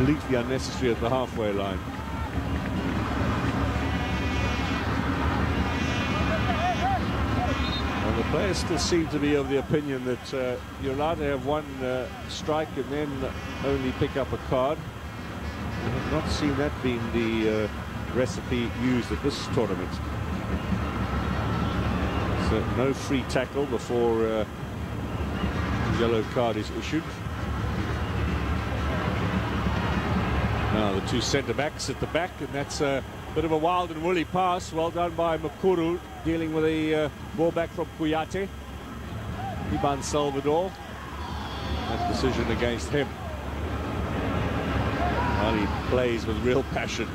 completely unnecessary at the halfway line. And the players still seem to be of the opinion that you're allowed to have one strike and then only pick up a card. I have not seen that being the recipe used at this tournament. So no free tackle before the yellow card is issued. Now the two centre-backs at the back, and that's a bit of a wild and woolly pass. Well done by Mukuru, dealing with a ball back from Kuyate. Iban Salvador. That decision against him. Well, he plays with real passion.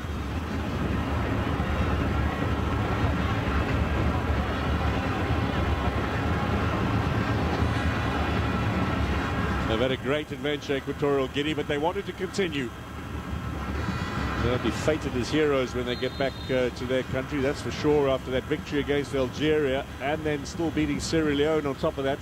They've had a great adventure, Equatorial Guinea, but they wanted to continue. They'll be fated as heroes when they get back to their country, that's for sure, after that victory against Algeria, and then still beating Sierra Leone on top of that.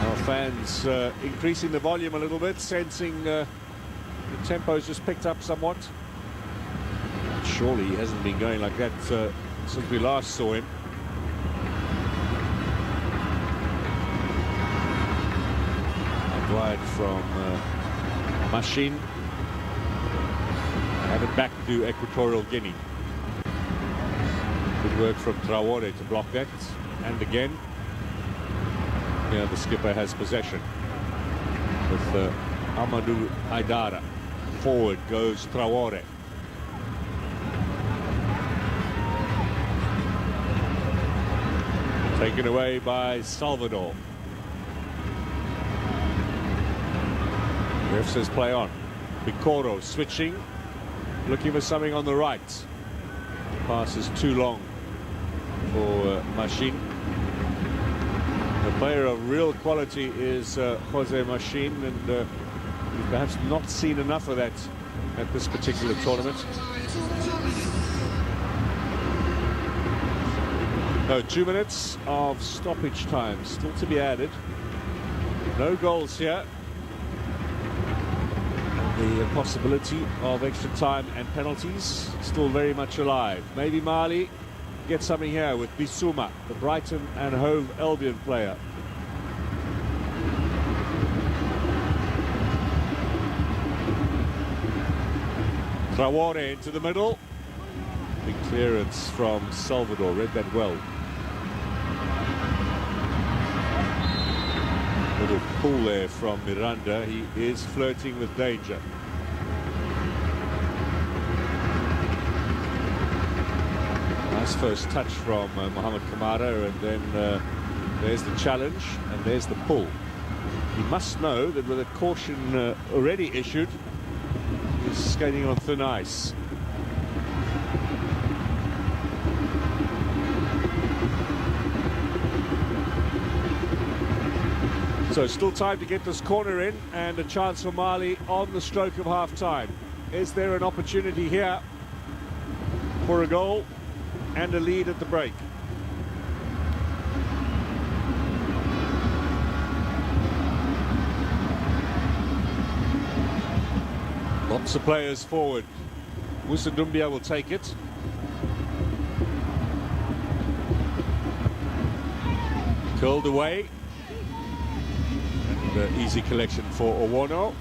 Our fans increasing the volume a little bit, sensing the tempo's just picked up somewhat. Surely he hasn't been going like that since we last saw him. Wide from Machine. And it back to Equatorial Guinea. Good work from Traore to block that. And again, the skipper has possession with Amadou Haidara. Forward goes Traore. Taken away by Salvador. Ref says play on. Picoro switching, looking for something on the right. Pass is too long for Machine. The player of real quality is Jose Machine, and we've perhaps not seen enough of that at this particular tournament. No, 2 minutes of stoppage time still to be added. No goals here. The possibility of extra time and penalties still very much alive. Maybe Mali gets something here with Bissouma, the Brighton and Hove Albion player. Traore into the middle. Big clearance from Salvador, read that well. Little pull there from Miranda. He is flirting with danger. Nice first touch from Mohamed Kamara, and then there's the challenge and there's the pull. He must know that with a caution already issued, he's skating on thin ice. So still time to get this corner in, and a chance for Mali on the stroke of half-time. Is there an opportunity here for a goal and a lead at the break? Lots of players forward. Moussa Doumbia will take it. Curled away. Easy collection for Owono.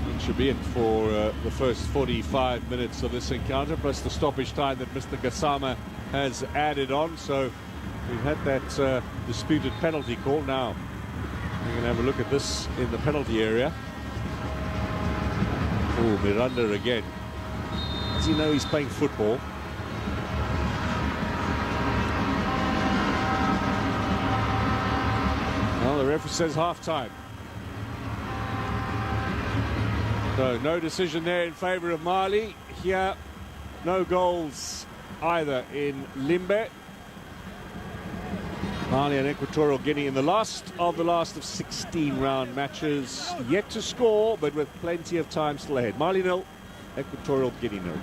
That should be it for the first 45 minutes of this encounter, plus the stoppage time that Mr. Gassama has added on. So we've had that disputed penalty call. Now we're going to have a look at this in the penalty area. Oh, Miranda again. Does he know he's playing football? Well, the referee says half-time. So no decision there in favour of Mali. Here, no goals either in Limbe. Mali and Equatorial Guinea in the last of 16 round matches. Yet to score, but with plenty of time still ahead. Mali 0, Equatorial Guinea 0.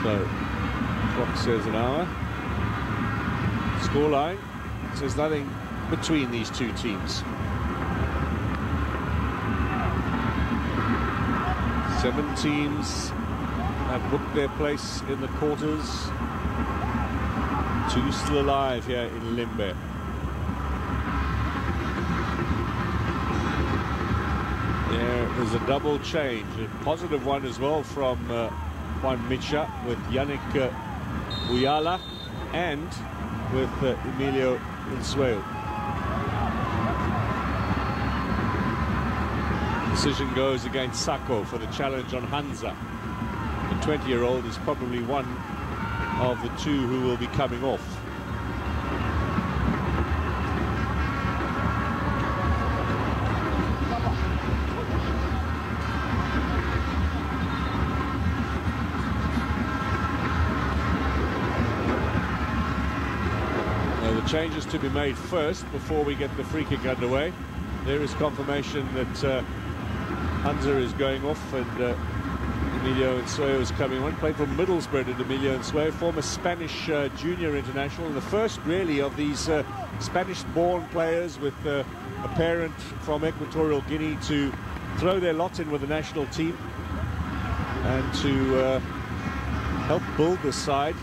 So, clock says an hour. Scoreline says nothing between these two teams. 7 teams have booked their place in the quarters. 2 still alive here in Limbe. There is a double change, a positive one as well from Juan Micha with Yannick Buyala and with Emilio Insueo. Decision goes against Sako for the challenge on Hansa. The 20-year-old is probably one of the 2 who will be coming off. Changes to be made first before we get the free kick underway. There is confirmation that Hansa is going off and Emilio Insueo is coming on. Played for Middlesbrough and Emilio Insueo, former Spanish junior international, and the first really of these Spanish-born players with a parent from Equatorial Guinea to throw their lot in with the national team and to help build the side.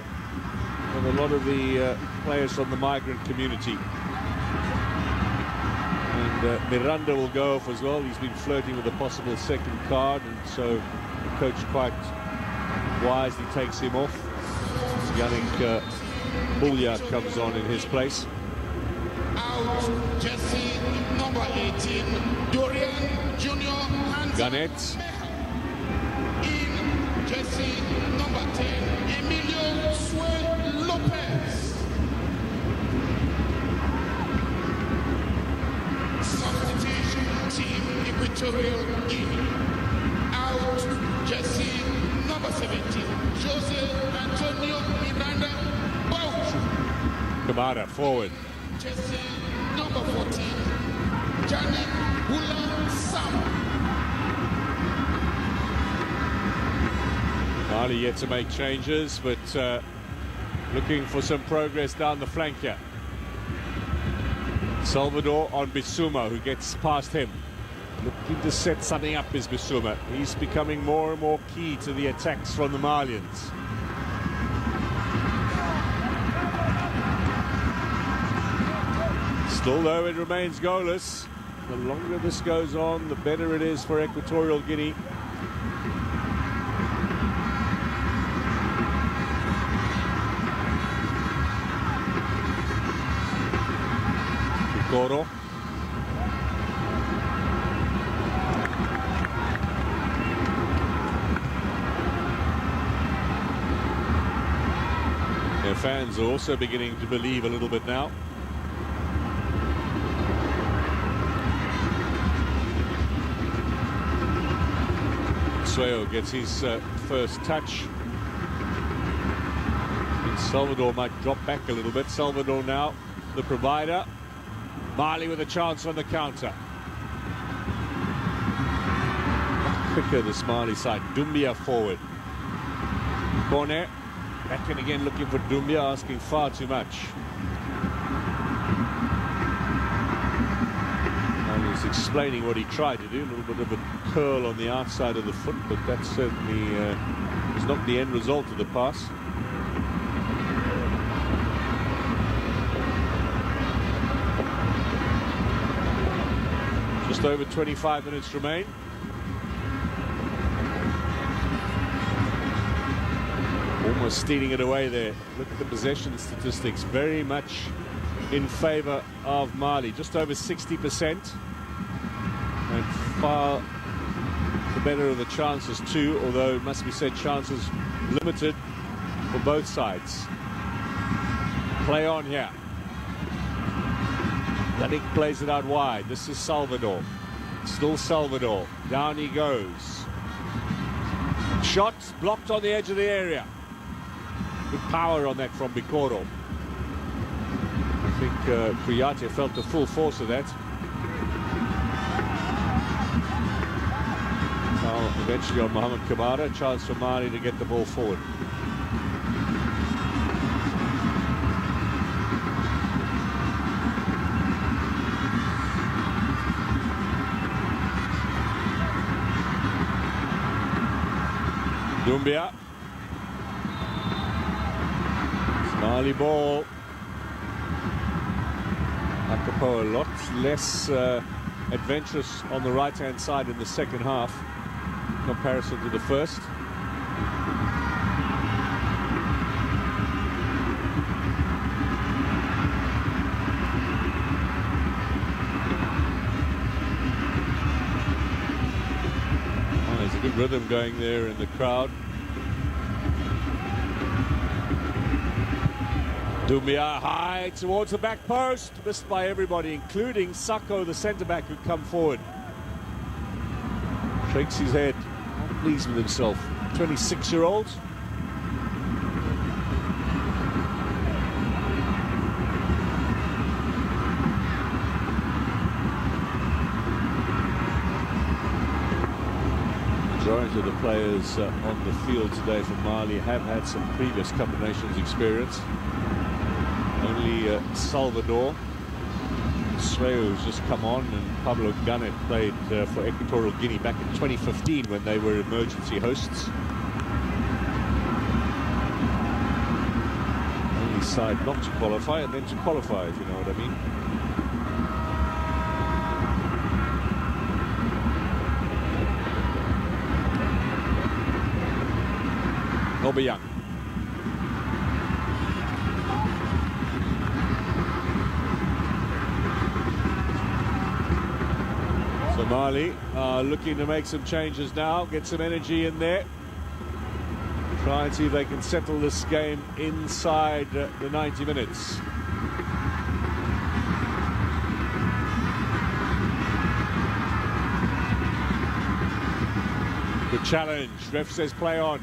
And a lot of the players from the migrant community. And Miranda will go off as well. He's been flirting with a possible second card, and so the coach quite wisely takes him off. Yannick Boulia comes on in his place. Out, Jesse, number 18, Dorian Junior Garnett. In, Jesse, number 10, Emilio Sue Lopez. Substitution team, Equatorial Guinea. Out, Jesse, number 17, Jose Antonio Miranda Bauchu. Kamara forward. Jesse, number 14, Janik Hula Sam. Mali yet to make changes, but looking for some progress down the flank here. Salvador on Bissouma, who gets past him. Looking to set something up is Bissouma. He's becoming more and more key to the attacks from the Malians. Still though, it remains goalless. The longer this goes on, the better it is for Equatorial Guinea. Coro. Their fans are also beginning to believe a little bit now. Sueo gets his first touch. And Salvador might drop back a little bit. Salvador now, the provider. Mali with a chance on the counter. Quicker this Mali side. Doumbia forward. Corner. Back in again looking for Doumbia, asking far too much. And he's explaining what he tried to do. A little bit of a curl on the outside of the foot, but that certainly is not the end result of the pass. Just over 25 minutes remain. Almost stealing it away there. Look at the possession statistics, very much in favor of Mali. Just over 60%. And far the better of the chances too, although it must be said chances limited for both sides. Play on here. Yannick plays it out wide. This is Salvador. Still Salvador. Down he goes. Shot blocked on the edge of the area. Good power on that from Bikoro. I think Kuyate felt the full force of that. Now eventually on Mohamed Kamara, chance for Mali to get the ball forward. Doumbia. Mali ball. Akapo a lot less adventurous on the right-hand side in the second half in comparison to the first. There's a good rhythm going there in the crowd. Doumbia high towards the back post, missed by everybody, including Sako, the centre-back, who'd come forward. Shakes his head, not pleased with himself. 26-year-old. Majority of the players on the field today for Mali have had some previous Cup of Nations experience. Only Salvador Sweo has just come on, and Pablo Gane played for Equatorial Guinea back in 2015 when they were emergency hosts. Only side not to qualify and then to qualify, if you know what I mean. Obiang. So Mali are looking to make some changes now, get some energy in there. Try and see if they can settle this game inside the 90 minutes. Good challenge. Ref says play on.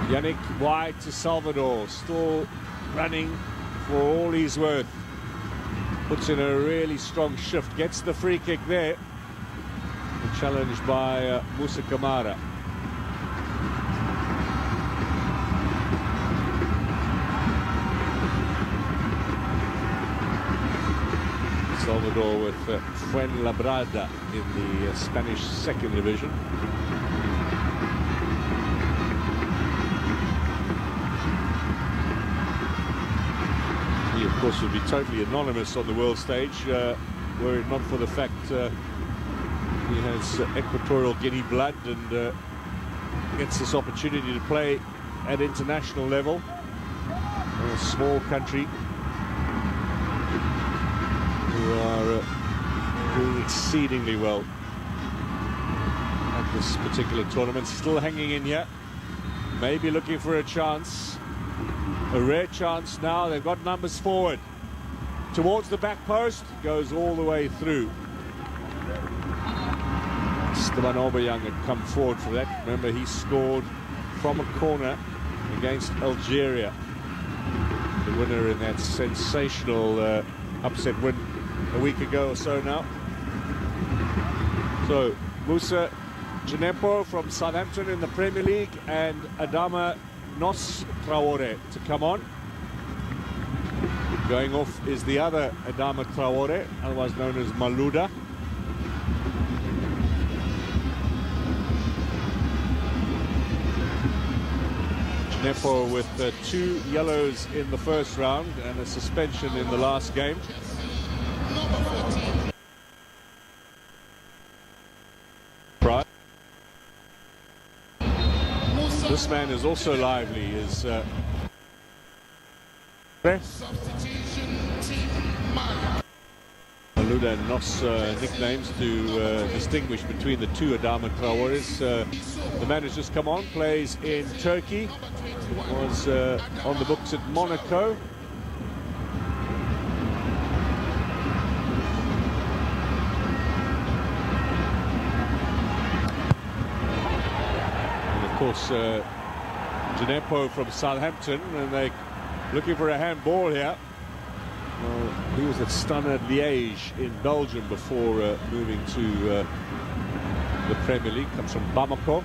Yannick wide to Salvador, still running for all he's worth. Puts in a really strong shift, gets the free kick there. Challenged by Musa Kamara. Salvador with Fuenlabrada in the Spanish second division. He, of course, would be totally anonymous on the world stage were it not for the fact he has Equatorial Guinea blood and gets this opportunity to play at international level in a small country who are doing exceedingly well at this particular tournament. Still hanging in here, maybe looking for a chance. A rare chance now. They've got numbers forward. Towards the back post. Goes all the way through. Esteban Obiang had come forward for that. Remember, he scored from a corner against Algeria. The winner in that sensational upset win a week ago or so now. So, Musa Djenepo from Southampton in the Premier League and Adama Nos Traore to come on. Going off is the other Adama Traore, otherwise known as Malouda. Djenepo with 2 yellows in the first round and a suspension in the last game. This man is also lively. Is Malouda and Nos nicknames to distinguish between the two Adama Traores. The man has just come on, plays in Turkey, was on the books at Monaco. Of course, Djenepo from Southampton, and they're looking for a handball here. Well, he was at Stade Liège in Belgium before moving to the Premier League. Comes from Bamako.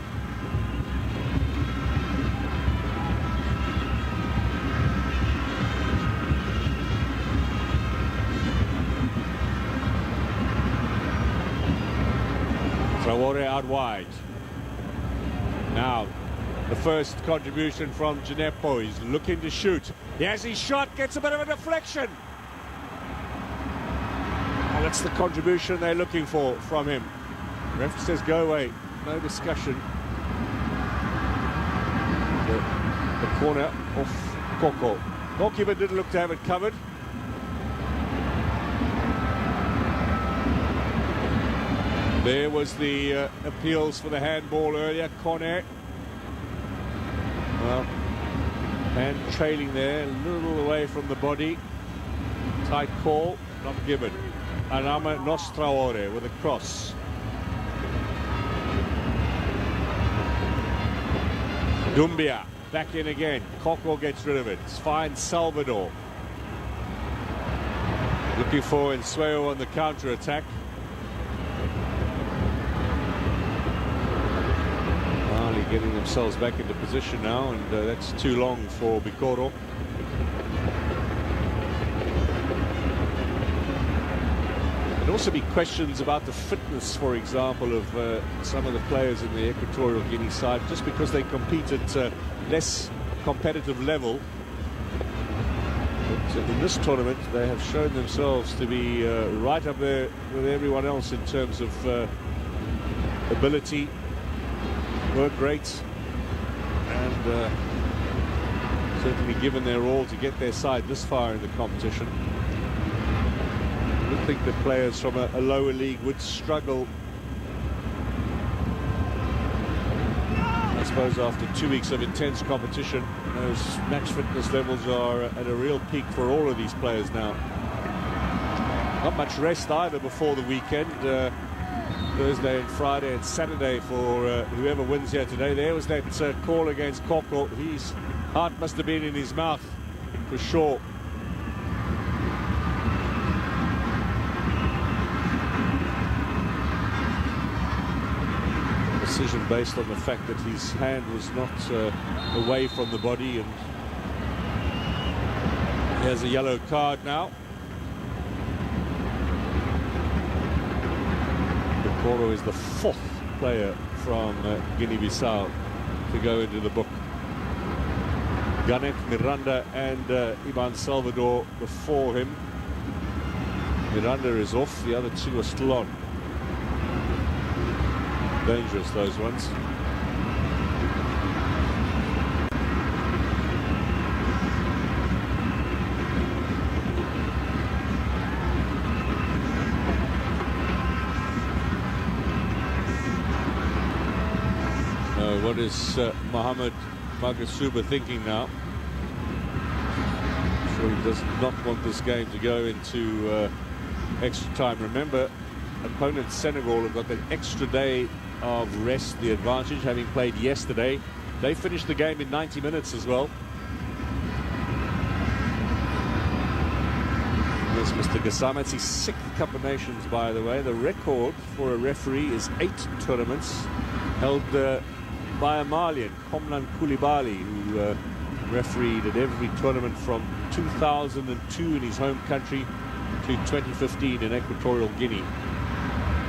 Traore out wide. Now, the first contribution from Djenepo. He's looking to shoot. He has his shot, gets a bit of a deflection. Well, that's the contribution they're looking for from him. Ref says go away, no discussion. The corner off Koko. Goalkeeper didn't look to have it covered. There was the appeals for the handball earlier. Kone. Well, hand trailing there, a little away from the body. Tight call, not given. Arama Nostraore with a cross. Dumbia back in again. Koko gets rid of it. Finds Salvador. Looking for Nsweo on the counter-attack. Mali getting themselves back into position now, and that's too long for Bikoro. There'd also be questions about the fitness, for example, of some of the players in the Equatorial Guinea side, just because they compete at less competitive level. But in this tournament, they have shown themselves to be right up there with everyone else in terms of ability, work rate, and certainly given their all to get their side this far in the competition. I would think that players from a lower league would struggle, I suppose, after 2 weeks of intense competition. Those match fitness levels are at a real peak for all of these players now. Not much rest either before the weekend. Thursday and Friday and Saturday for whoever wins here today. There was that call against Koko. His heart must have been in his mouth for sure. Decision based on the fact that his hand was not away from the body, and he has a yellow card now. Koro is the fourth player from Guinea-Bissau to go into the book. Ganet, Miranda and Iban Salvador before him. Miranda is off, the other two are still on. Dangerous, those ones. What is Mohamed Magasuba thinking now? I'm sure he does not want this game to go into extra time. Remember, opponent Senegal have got that extra day of rest, the advantage, having played yesterday. They finished the game in 90 minutes as well. Yes, Mr. Gassama, it's his 6th Cup of Nations, by the way. The record for a referee is 8 tournaments held by a Malian, Komlan Koulibaly, who refereed at every tournament from 2002 in his home country to 2015 in Equatorial Guinea.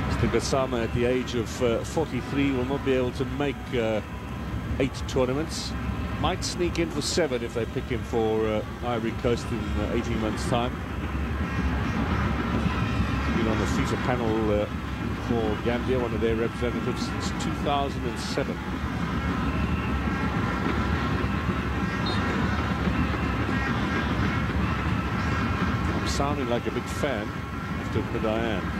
Mr. Gassama, at the age of 43, will not be able to make 8 tournaments. Might sneak in for 7 if they pick him for Ivory Coast in 18 months' time. Been on the FIFA panel for Gambia, one of their representatives, since 2007. I'm sounding like a big fan, I have to admit I am.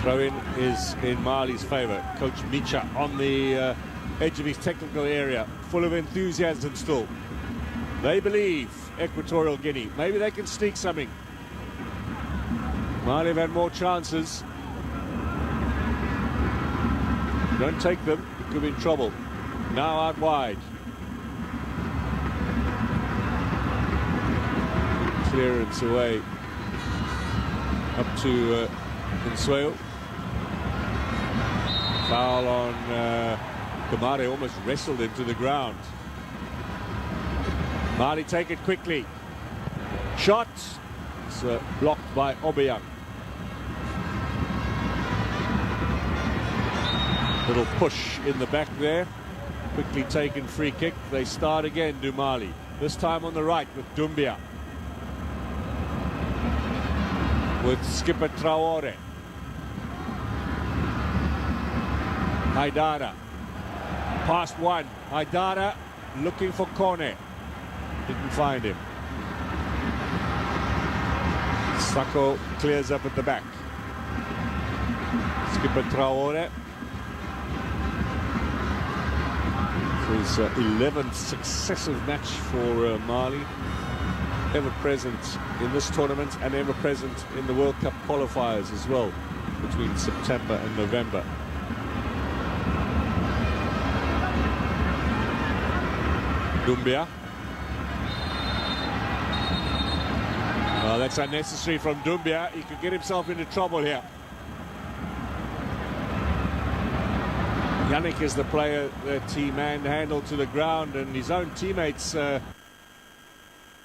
Throw-in is in Mali's favour. Coach Micha on the edge of his technical area, full of enthusiasm still. They believe, Equatorial Guinea, maybe they can sneak something. Mali have had more chances. Don't take them, you could be in trouble. Now out wide. Clearance away. Up to Nsweo. Foul on Kamare, almost wrestled him to the ground. Mali take it quickly. Shot. It's blocked by Obiang. Little push in the back there. Quickly taken free kick. They start again, Dumali. This time on the right with Doumbia. With skipper Traore. Haidara. Past one. Haidara looking for Kone. Didn't find him. Sako clears up at the back. Skipper Traore. His 11th successive match for Mali. Ever present in this tournament and ever present in the World Cup qualifiers as well, between September and November. Doumbia. That's unnecessary from Doumbia. He could get himself into trouble here. Yannick is the player that he manhandled to the ground, and his own teammates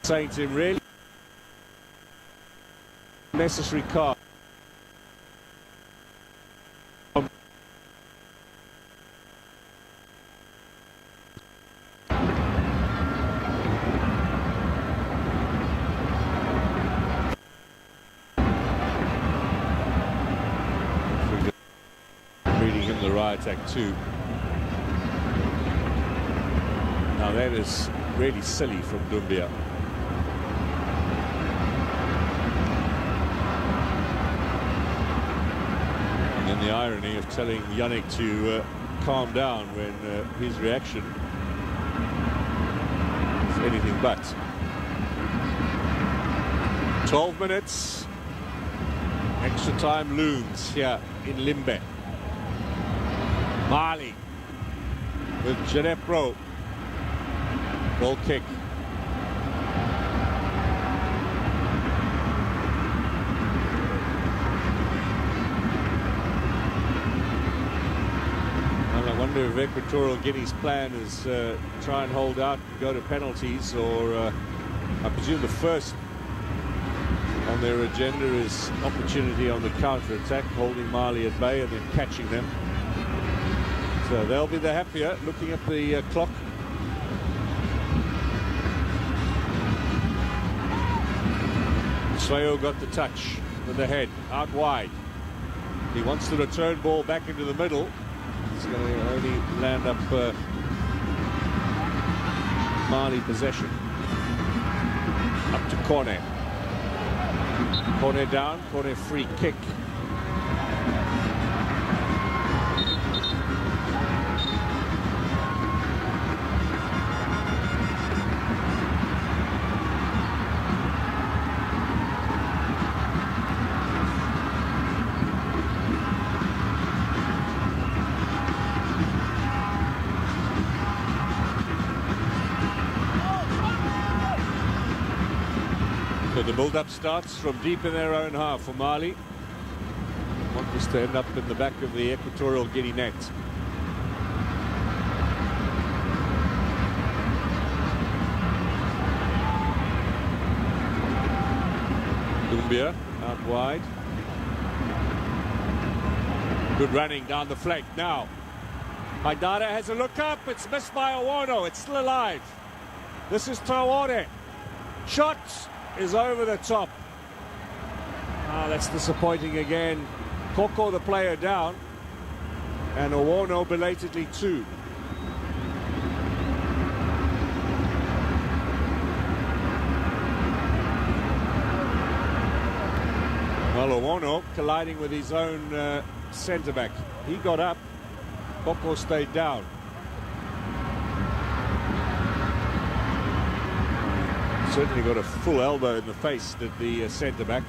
saying to him, really necessary card. The right attack too. Now that is really silly from Doumbia. And then the irony of telling Yannick to calm down when his reaction is anything but. 12 minutes. Extra time looms here in Limbe. Mali with Genepro. Goal kick. Well, I wonder if Equatorial Guinea's plan is try and hold out and go to penalties, or I presume the first on their agenda is opportunity on the counter-attack, holding Mali at bay and then catching them. So they'll be the happier looking at the clock. Sweo got the touch with the head out wide. He wants the return ball back into the middle. He's going to only land up Mali possession. Up to Kone. Kone down, Kone free kick. The build-up starts from deep in their own half for Mali. Want this to end up in the back of the Equatorial Guinea net. Doumbia out wide. Good running down the flank now. Haidara has a look up. It's missed by Owono. It's still alive. This is Traore. Shot is over the top. That's disappointing again. Koko, the player, down, and Owono belatedly too. Well, Owono colliding with his own centre-back. He got up, Koko stayed down. Certainly got a full elbow in the face, did the centre-back.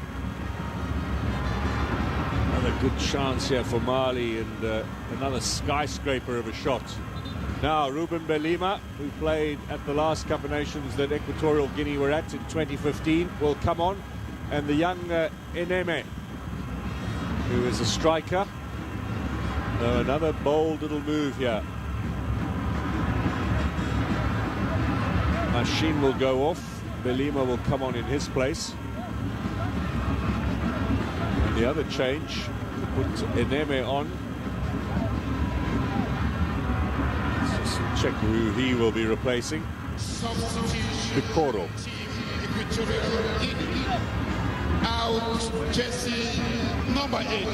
Another good chance here for Mali, and another skyscraper of a shot. Now Ruben Belima, who played at the last Cup of Nations that Equatorial Guinea were at in 2015, will come on. And the young Eneme, who is a striker. Another bold little move here. Machine will go off. Belima will come on in his place. And the other change, to put Eneme on. Let's just check who he will be replacing. Bikoro. Equatorial Guinea. Out, Jesse, number 8,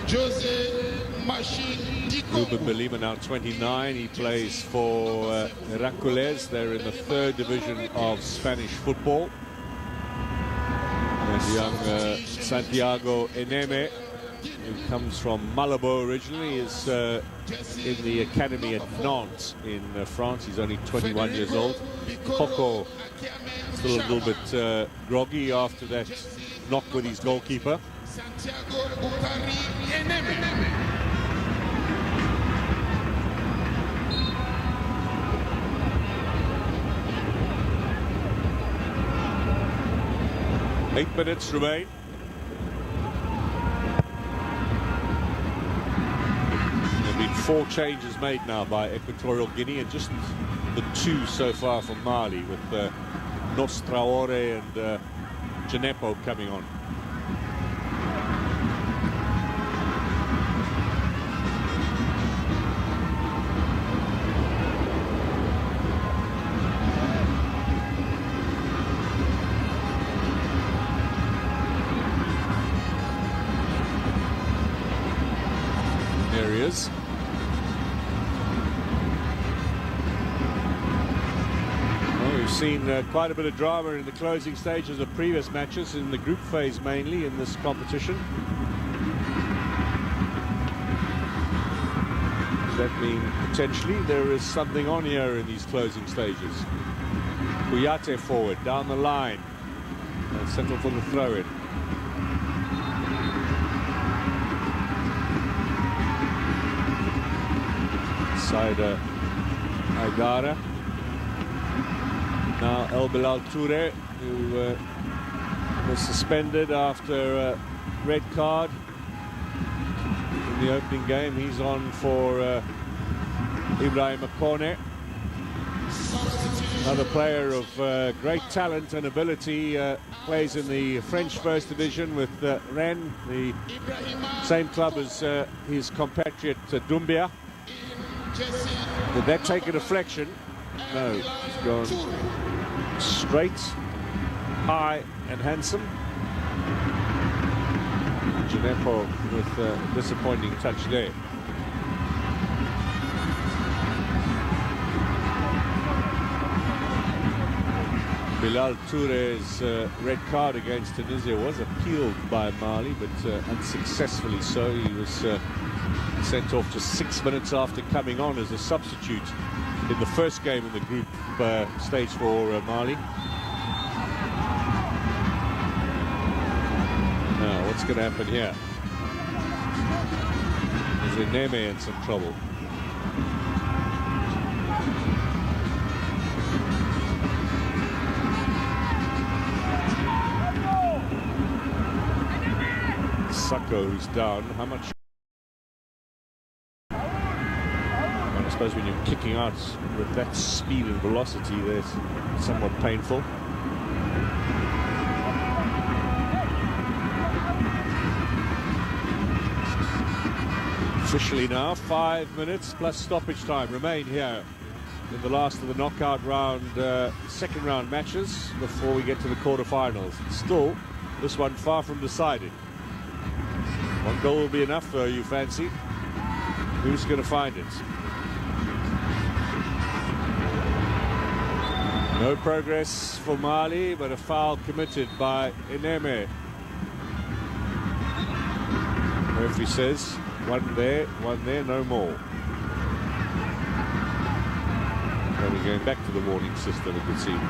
Jose Machine Diko. Ruben Belima, now 29. He plays for Heracles. They're in the 3rd division of Spanish football. And young Santiago Eneme, who comes from Malabo originally, is in the academy at Nantes in France. He's only 21 years old. Coco still a little bit groggy after that knock with his goalkeeper. Santiago Bukari Eneme. 8 minutes remain. There have been 4 changes made now by Equatorial Guinea, and just the 2 so far from Mali, with Nostraore and Janepo coming on. Areas. Well, we've seen quite a bit of drama in the closing stages of previous matches, in the group phase mainly in this competition. Does that mean potentially there is something on here in these closing stages? Kuyate forward, down the line, and settle for the throw-in. Side Aigara. Now El Bilal Toure, who was suspended after a red card in the opening game. He's on for Ibrahim Akone. Another player of great talent and ability, plays in the French First Division with Rennes, the same club as his compatriot Doumbia. Did that take a deflection? No, it's gone straight, high and handsome. Janepo with a disappointing touch there. Bilal Toure's red card against Tunisia was appealed by Mali, but unsuccessfully so. He was sent off just 6 minutes after coming on as a substitute in the first game in the group stage for Mali. Now, what's going to happen here? Is Eneme in some trouble? Sacco, who's down. How much? I suppose when you're kicking out with that speed and velocity, that's somewhat painful. Officially now, 5 minutes plus stoppage time remain here in the last of the knockout round, second round matches before we get to the quarterfinals. Still, this one far from decided. One goal will be enough, though, you fancy? Who's going to find it? No progress for Mali, but a foul committed by Eneme. Referee says, one there, no more. Probably going back to the warning system, it would seem.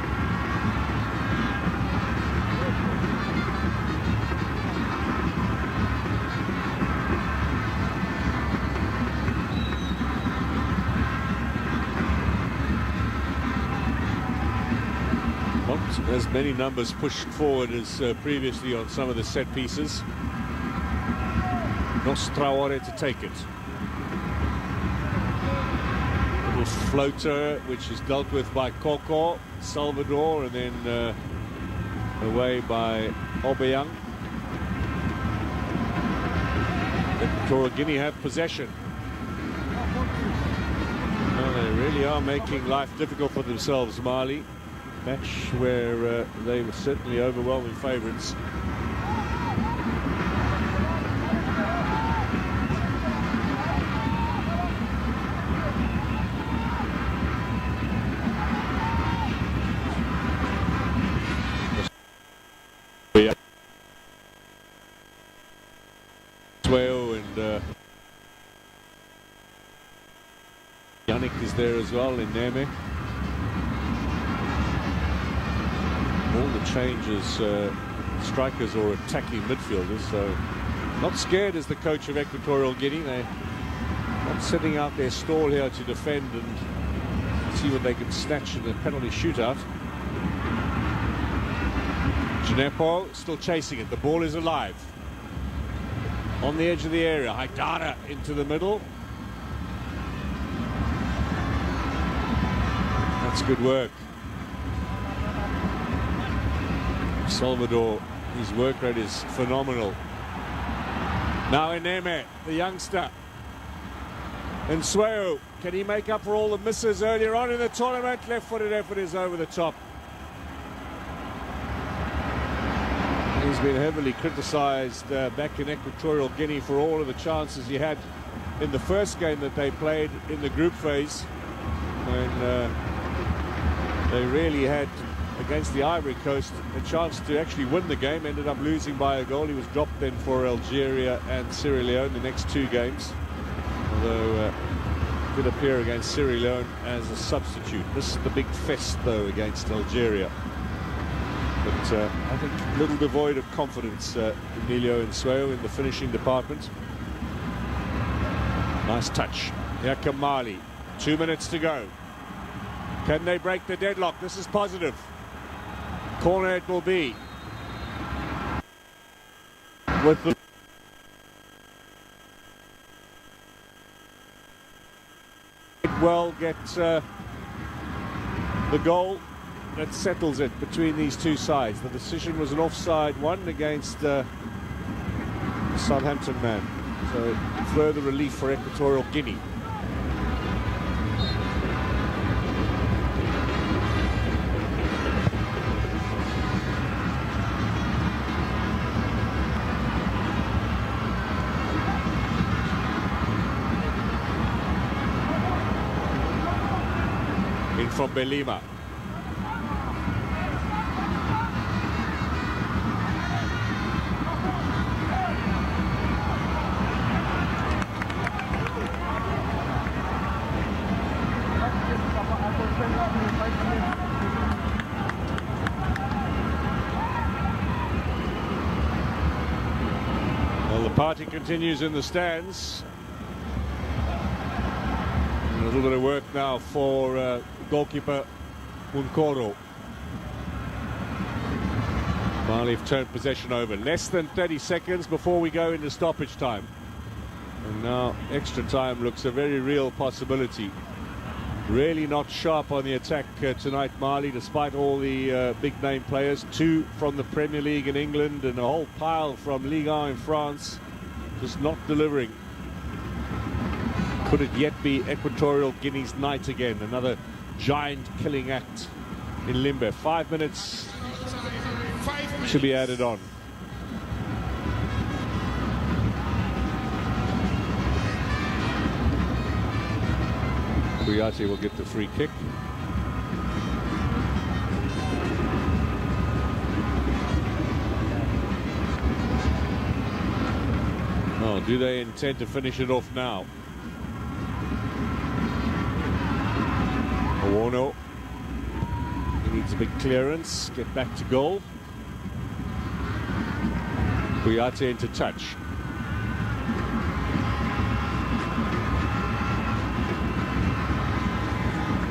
Not as many numbers pushed forward as previously on some of the set pieces. Nostraore to take it. floater, which is dealt with by Coco, Salvador, and then away by Obiang. Equatorial Guinea have possession. Well, they really are making life difficult for themselves, Mali. Match where they were certainly overwhelming favourites. And Yannick is there as well in Neme. All the changes, strikers or attacking midfielders, so not scared as the coach of Equatorial Guinea. They're not setting out their stall here to defend and see what they can snatch in the penalty shootout. Ginepo still chasing it. The ball is alive. On the edge of the area, Haidara into the middle. That's good work. Salvador, his work rate is phenomenal. Now Eneme, the youngster. And Sueo, can he make up for all the misses earlier on in the tournament? Left-footed effort is over the top. He's been heavily criticised back in Equatorial Guinea for all of the chances he had in the first game that they played in the group phase, when they really had, against the Ivory Coast, a chance to actually win the game. Ended up losing by a goal. He was dropped then for Algeria and Sierra Leone the next two games, although did appear against Sierra Leone as a substitute. This is the big fest though against Algeria. But I think a little devoid of confidence, Emilio Nsueo, in the finishing department. Nice touch. Here come Mali. 2 minutes to go. Can they break the deadlock? This is positive. Corner it will be. With the well get the goal that settles it between these two sides. The decision was an offside one against the Southampton man. So further relief for Equatorial Guinea. In from Belima. Well, the party continues in the stands. And a little bit of work now for goalkeeper Munkoro. Mali have turned possession over. Less than 30 seconds before we go into stoppage time. And now extra time looks a very real possibility. Really not sharp on the attack tonight, Mali, despite all the big name players. Two from the Premier League in England and a whole pile from Ligue 1 in France. Just not delivering. Could it yet be Equatorial Guinea's night again? Another giant killing act in Limbe. 5 minutes should be added on. Kuyate will get the free kick. Oh, do they intend to finish it off now? Owono. He needs a big clearance. Get back to goal. Kuyate into touch.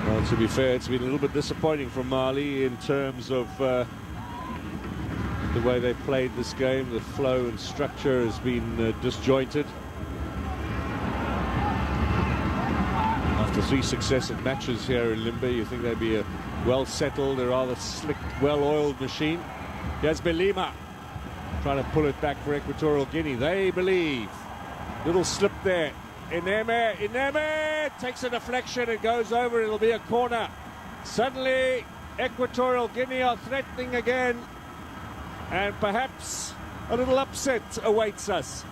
Well, to be fair, it's been a little bit disappointing from Mali in terms of the way they played this game. The flow and structure has been disjointed. After 3 successive matches here in Limbe, you think they'd be a well-settled, a rather slick, well-oiled machine. Here's Belima trying to pull it back for Equatorial Guinea. They believe. Little slip there. Ineme takes a deflection. It goes over. It'll be a corner. Suddenly, Equatorial Guinea are threatening again. And perhaps a little upset awaits us.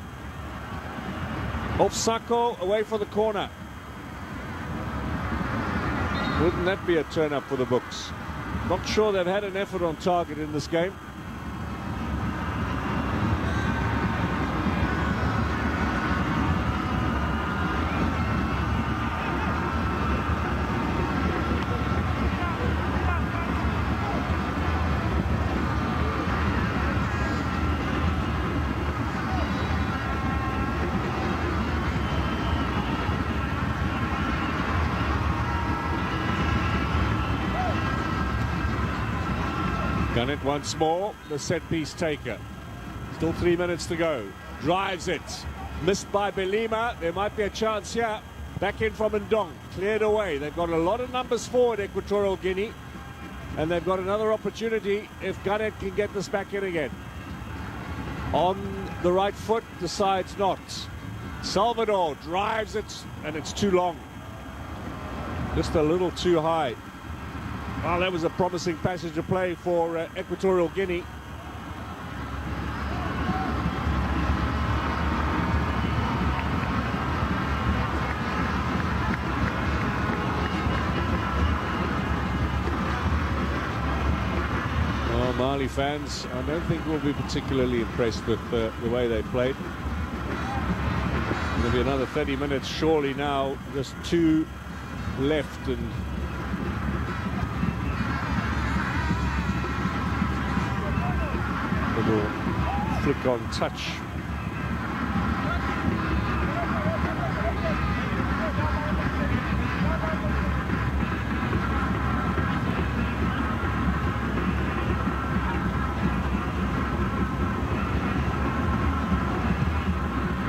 Off Sako, away for the corner. Wouldn't that be a turn-up for the books? Not sure they've had an effort on target in this game. Done it once more, the set-piece taker. Still 3 minutes to go. Drives it. Missed by Belima. There might be a chance here. Back in from Ndong. Cleared away. They've got a lot of numbers forward, Equatorial Guinea. And they've got another opportunity if Garnet can get this back in again. On the right foot, decides not. Salvador drives it, and it's too long. Just a little too high. Well, that was a promising passage of play for Equatorial Guinea. Well, Mali fans, I don't think will be particularly impressed with the way they played. There'll be another 30 minutes surely now, just 2 left, and little flick on touch.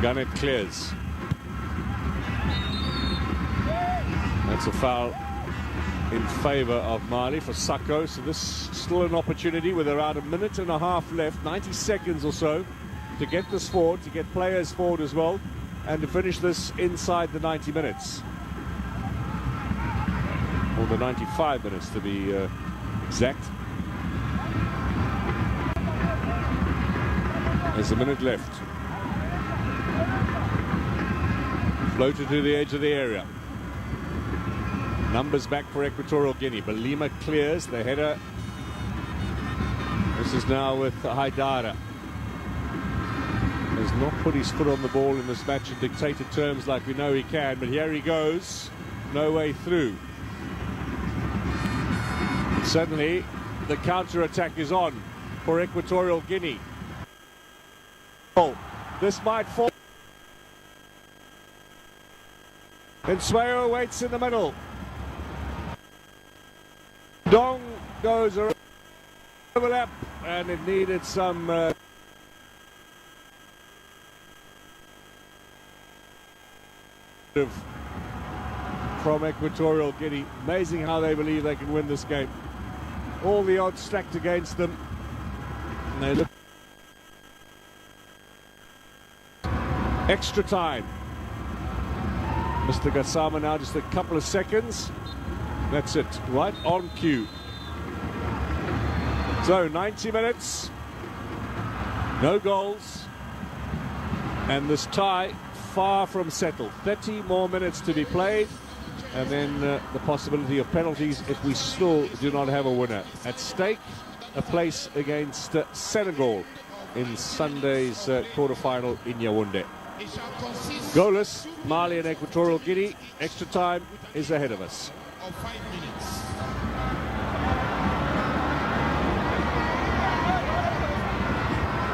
Garnet clears. That's a foul in favour of Mali for Sako, so this is still an opportunity with around 1.5 minutes left, 90 seconds or so, to get this forward, to get players forward as well, and to finish this inside the 90 minutes. Or the 95 minutes to be exact. There's a minute left. Floated to the edge of the area. Numbers back for Equatorial Guinea. Belima clears the header. This is now with Haidara. Has not put his foot on the ball in this match in dictated terms like we know he can, but here he goes. No way through. Suddenly, the counter-attack is on for Equatorial Guinea. This might fall. And Sueo waits in the middle. Dong goes around, overlap, and it needed some from Equatorial Guinea. Amazing how they believe they can win this game. All the odds stacked against them. And they look. Extra time. Mr. Gassama now just a couple of seconds. That's it, right on cue. So 90 minutes, no goals, and this tie far from settled. 30 more minutes to be played, and then the possibility of penalties if we still do not have a winner. At stake, a place against Senegal in Sunday's quarter-final in Yaoundé. Goalless, Mali and Equatorial Guinea. Extra time is ahead of us. Of 5 minutes.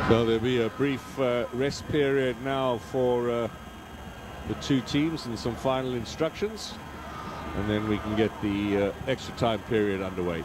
So there'll be a brief rest period now for the two teams and some final instructions, and then we can get the extra time period underway.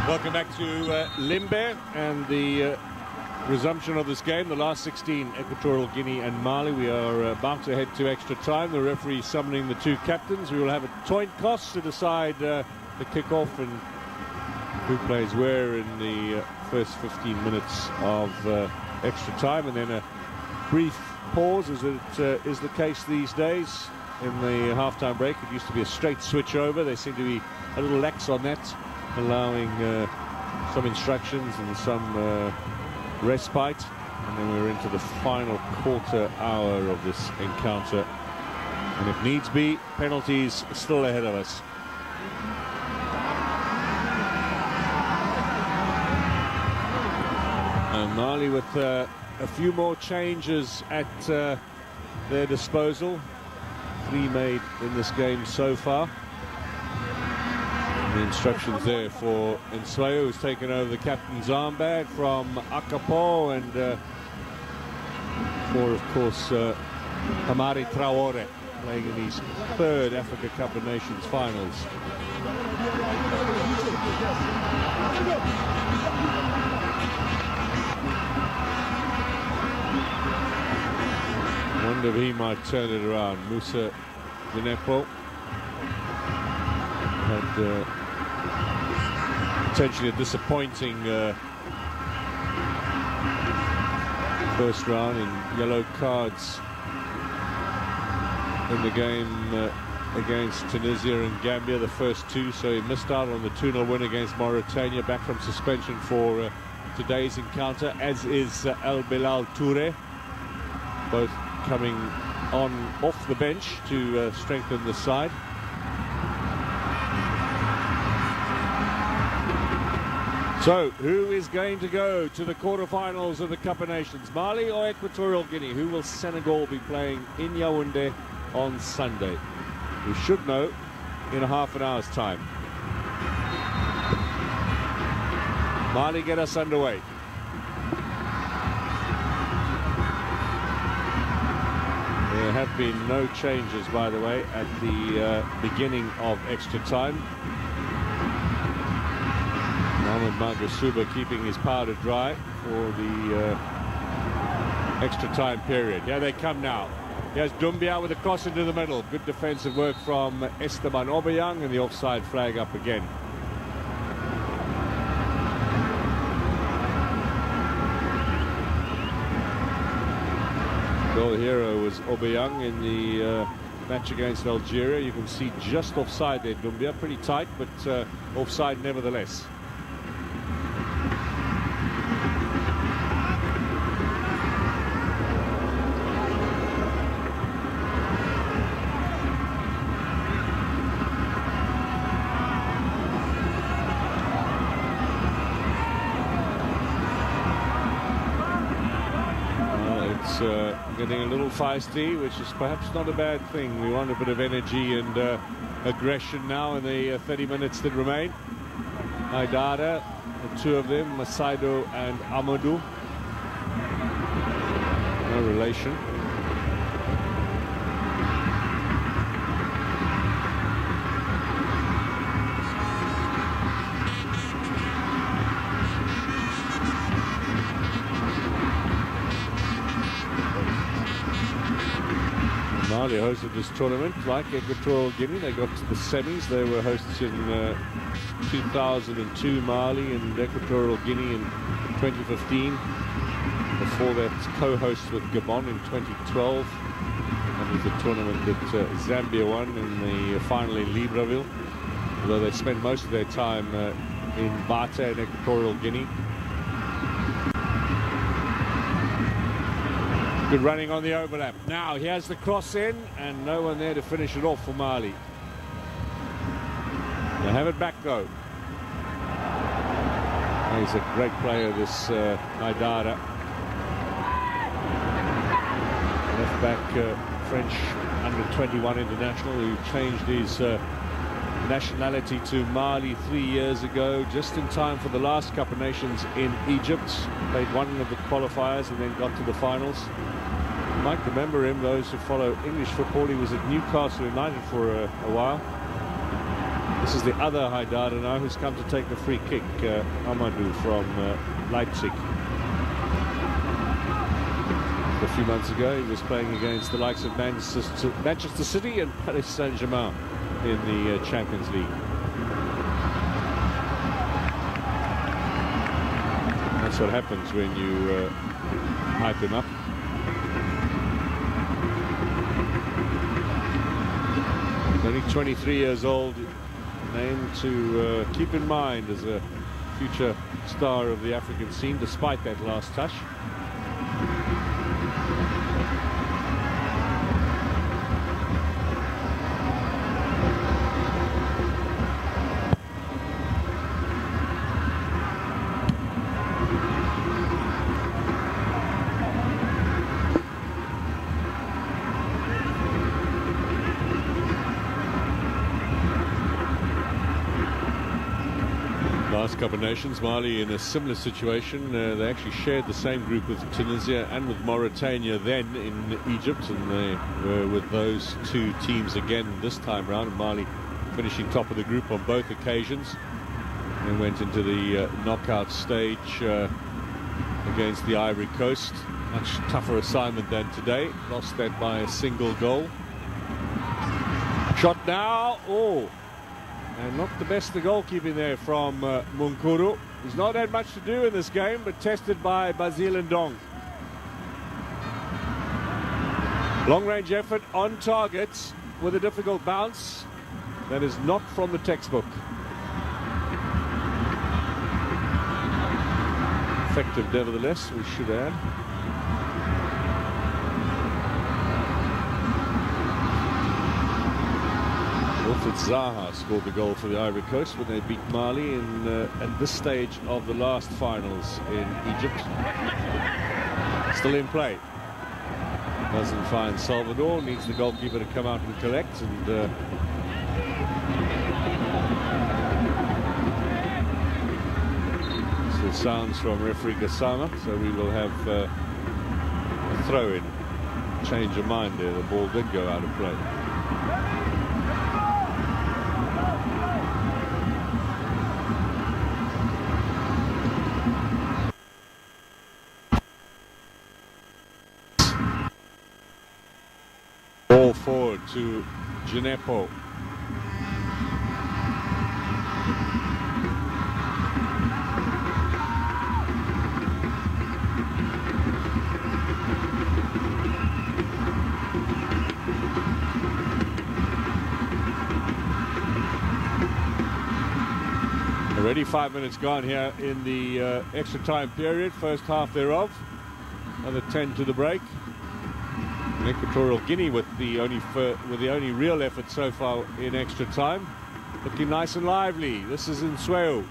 Welcome back to Limbe and the resumption of this game. The last 16, Equatorial Guinea and Mali. We are about to head to extra time. The referee summoning the two captains. We will have a coin toss to decide the kick-off and who plays where in the first 15 minutes of extra time, and then a brief pause, as it is the case these days. In the half-time break, it used to be a straight switch over. They seem to be a little lax on that, allowing some instructions and some respite, and then we're into the final quarter hour of this encounter, and if needs be, penalties still ahead of us. And Mali with a few more changes at their disposal. 3 made in this game so far. The instructions there for Nswayo, who's taken over the captain's armband from Akapo, and for, of course, Hamari Traore, playing in his 3rd Africa Cup of Nations finals. I wonder if he might turn it around. Musa Dinepo had potentially a disappointing first round in yellow cards in the game against Tunisia and Gambia, the first 2, so he missed out on the 2-0 win against Mauritania, back from suspension for today's encounter, as is El Bilal Toure, both coming on off the bench to strengthen the side. So, who is going to go to the quarterfinals of the Cup of Nations? Mali or Equatorial Guinea? Who will Senegal be playing in Yaoundé on Sunday? We should know in a half an hour's time. Mali, get us underway. There have been no changes, by the way, at the beginning of extra time. Mohamed Magasuba keeping his powder dry for the extra time period. Here they come now. Here's Doumbia with a cross into the middle. Good defensive work from Esteban Obiang, and the offside flag up again. Goal hero was Obiang in the match against Algeria. You can see just offside there, Doumbia. Pretty tight, but offside nevertheless. Getting a little feisty, which is perhaps not a bad thing. We want a bit of energy and aggression now in the 30 minutes that remain. Haidara, the two of them, Masaido and Amadou. No relation. Mali hosted this tournament like Equatorial Guinea. They got to the semis. They were hosts in 2002, Mali, and Equatorial Guinea in 2015. Before that, co-host with Gabon in 2012. That was the tournament that Zambia won in the final in Libreville. Although they spent most of their time in Bata in Equatorial Guinea. Good running on the overlap. Now he has the cross in, and no one there to finish it off for Mali. They'll have it back though. He's a great player, this Haidara. Left back French under-21 international who changed his nationality to Mali 3 years ago, just in time for the last Cup of Nations in Egypt. Played one of the qualifiers and then got to the finals. You might remember him, those who follow English football. He was at Newcastle United for a while. This is the other Haidara now, who's come to take the free kick, Amadou from Leipzig. A few months ago, he was playing against the likes of Manchester City and Paris Saint-Germain in the Champions League. That's what happens when you hype him up. Only 23 years old, name to keep in mind as a future star of the African scene, despite that last touch. Cup of Nations, Mali in a similar situation. They actually shared the same group with Tunisia and with Mauritania then in Egypt, and they were with those two teams again this time round. Mali finishing top of the group on both occasions. They went into the knockout stage against the Ivory Coast. Much tougher assignment than today. Lost that by a single goal. Shot now. Oh! And not the best of goalkeeping there from Munkuru. He's not had much to do in this game, but tested by Basile Ndong. Long-range effort on target with a difficult bounce. That is not from the textbook. Effective nevertheless, we should add. Zaha scored the goal for the Ivory Coast when they beat Mali at this stage of the last finals in Egypt. Still in play. Doesn't find Salvador, needs the goalkeeper to come out and collect, and still sounds from referee Gassama, so we will have a throw-in. Change of mind there, the ball did go out of play. Ball forward to Ginepo. Already 5 minutes gone here in the extra time period, first half thereof. Another 10 to the break. And Equatorial Guinea with the only real effort so far in extra time, looking nice and lively. This is Nsweo.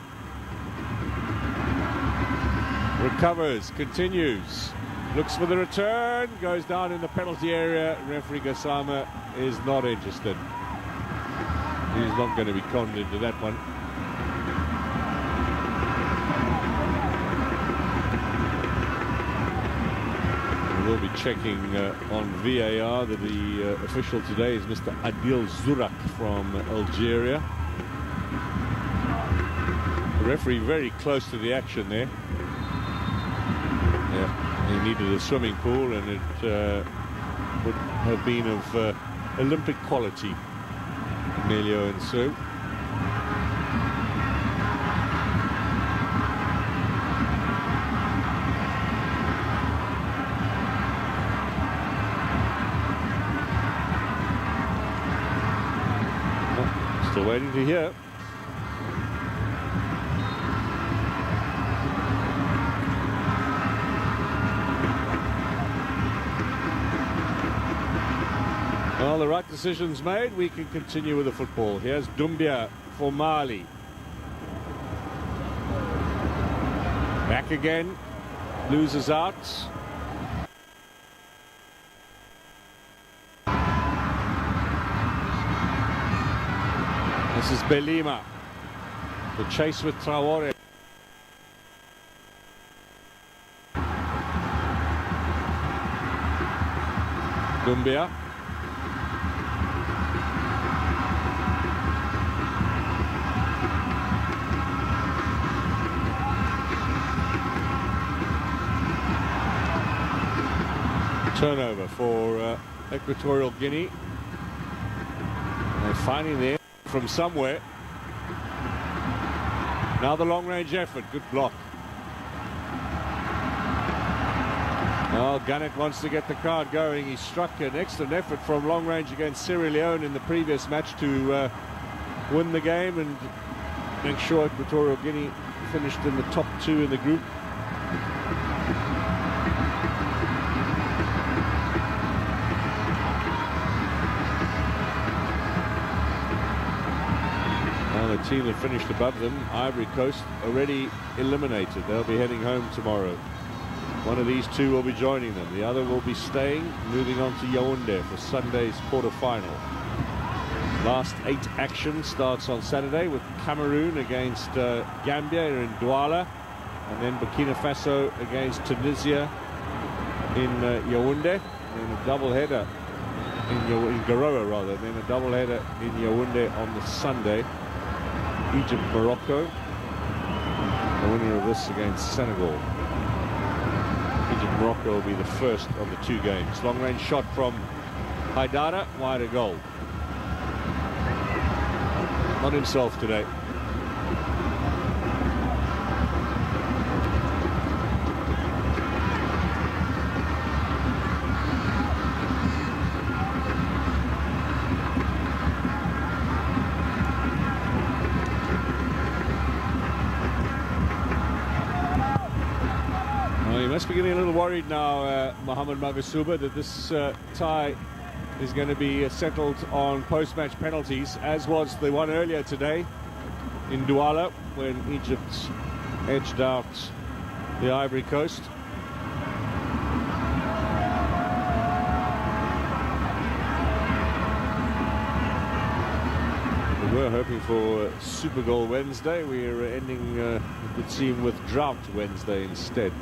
Recovers, continues, looks for the return, goes down in the penalty area. Referee Gassama is not interested. He's not going to be conned into that one. We'll be checking on VAR that the official today is Mr. Adil Zurak from Algeria. The referee very close to the action there. Yeah, he needed a swimming pool, and it would have been of Olympic quality. Emilio and Sue. Still waiting to hear. Well, the right decision's made. We can continue with the football. Here's Doumbia for Mali. Back again. Loses out. This is Belima. The chase with Traore. Doumbia. Turnover for Equatorial Guinea. They're finding the from somewhere. Now the long-range effort. Good block. Well, Gannett wants to get the card going. He struck an excellent effort from long range against Sierra Leone in the previous match to win the game and make sure Equatorial Guinea finished in the top two in the group. The team that finished above them, Ivory Coast, already eliminated. They'll be heading home tomorrow. One of these two will be joining them. The other will be staying, moving on to Yaoundé for Sunday's quarter-final. Last 8 action starts on Saturday with Cameroon against Gambia in Douala, and then Burkina Faso against Tunisia in Yaoundé, and a double-header in Garoua rather, then a double-header in Yaoundé on the Sunday. Egypt, Morocco, the winner of this against Senegal. Egypt, Morocco will be the first of the 2 games. Long-range shot from Haidara, wide of goal. Not himself today. Must be getting a little worried now, Mohamed Magasuba, that this tie is going to be settled on post-match penalties, as was the one earlier today in Douala when Egypt edged out the Ivory Coast. We were hoping for Super Goal Wednesday. We are ending, it would seem, with Drought Wednesday instead.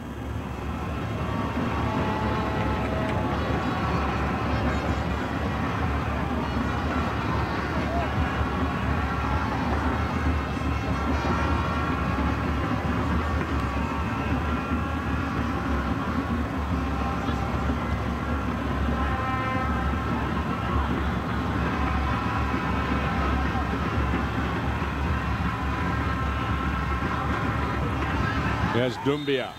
Here's Doumbia.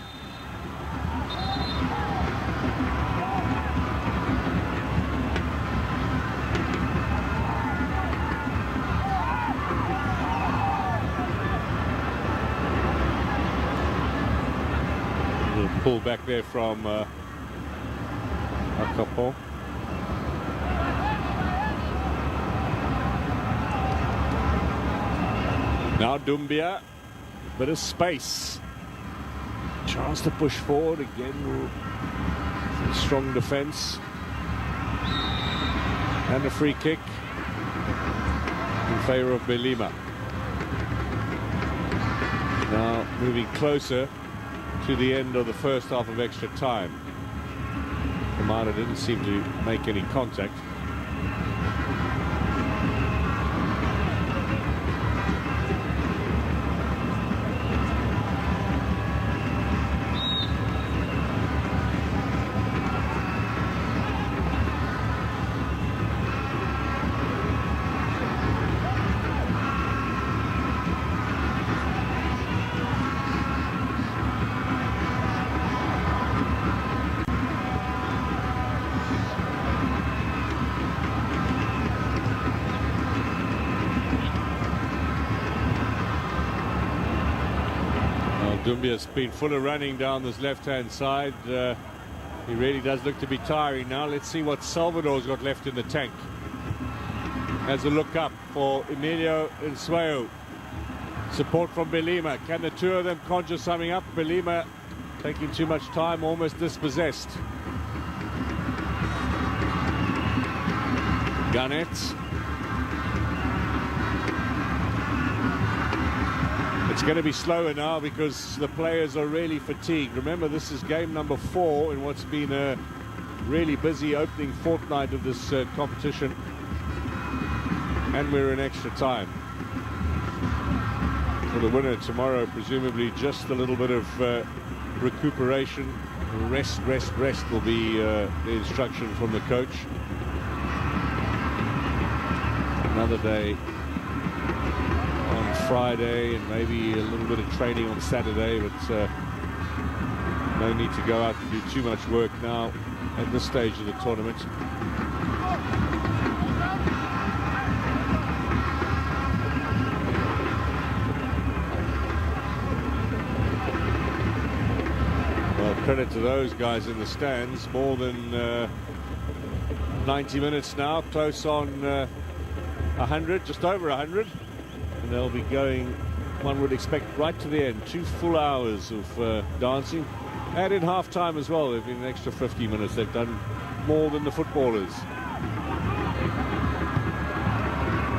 A little pull back there from Akapon. Now Doumbia, bit of space. Chance to push forward again. Strong defense. And a free kick in favor of Belima. Now moving closer to the end of the first half of extra time. Kamara didn't seem to make any contact. Doumbia's been full of running down this left-hand side. He really does look to be tiring now. Let's see what Salvador's got left in the tank. Has a look up for Emilio Nsweo. Support from Belima. Can the two of them conjure something up? Belima taking too much time, almost dispossessed. Garnett. It's going to be slower now because the players are really fatigued. Remember, this is game number 4 in what's been a really busy opening fortnight of this competition. And we're in extra time. For the winner tomorrow, presumably just a little bit of recuperation. Rest will be the instruction from the coach. Another day on Friday and maybe a little bit of training on Saturday, but no need to go out and do too much work now at this stage of the tournament. Well, credit to those guys in the stands. More than 90 minutes now, close on 100, just over 100. And they'll be going, one would expect, right to the end. 2 full hours of dancing. And in half-time as well, they've been an extra 50 minutes. They've done more than the footballers.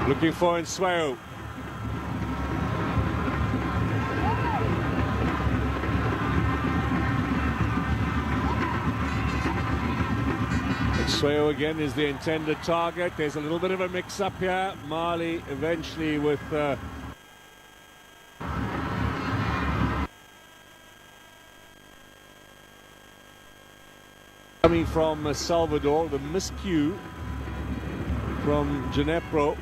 Looking for Nsweo. Nsweo again is the intended target. There's a little bit of a mix-up here. Mali eventually with coming from Salvador, the miscue from Ginepro.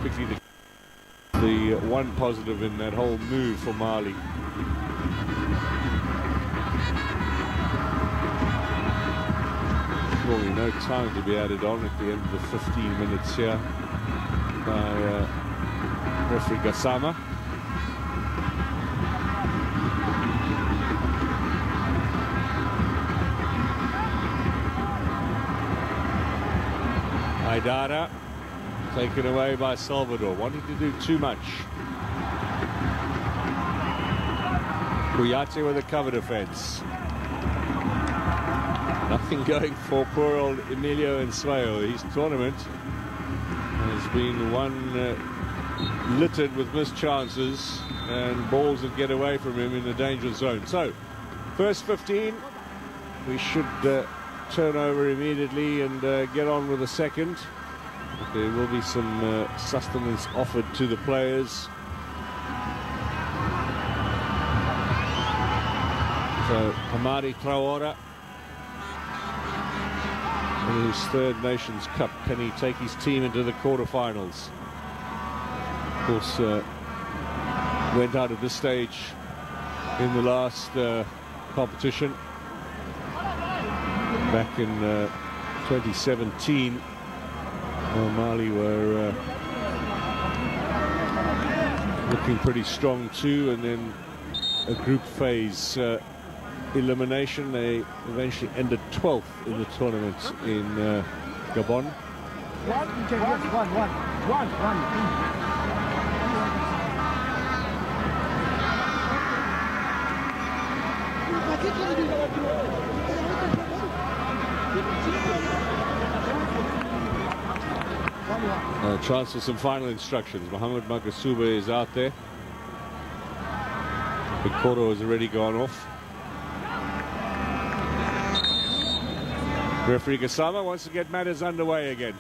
Quickly the one positive in that whole move for Mali. Surely no time to be added on at the end of the 15 minutes here by referee Gassama. Haidara taken away by Salvador, wanting to do too much. Kuyate with a cover defense. Nothing going for poor old Emilio Nswayo. His tournament has been one littered with missed chances and balls that get away from him in the danger zone. So, first 15, we should turn over immediately and get on with the second. There will be some sustenance offered to the players. So, Hamadi Traore, in his third Nations Cup, can he take his team into the quarterfinals? Of course, went out at this stage in the last competition back in 2017. Mali were looking pretty strong too, and then a group phase elimination. They eventually ended 12th in the tournament in Gabon. Chance for some final instructions. Mohamed Magasuba is out there. Bikoro has already gone off. Referee Gassama wants to get matters underway again.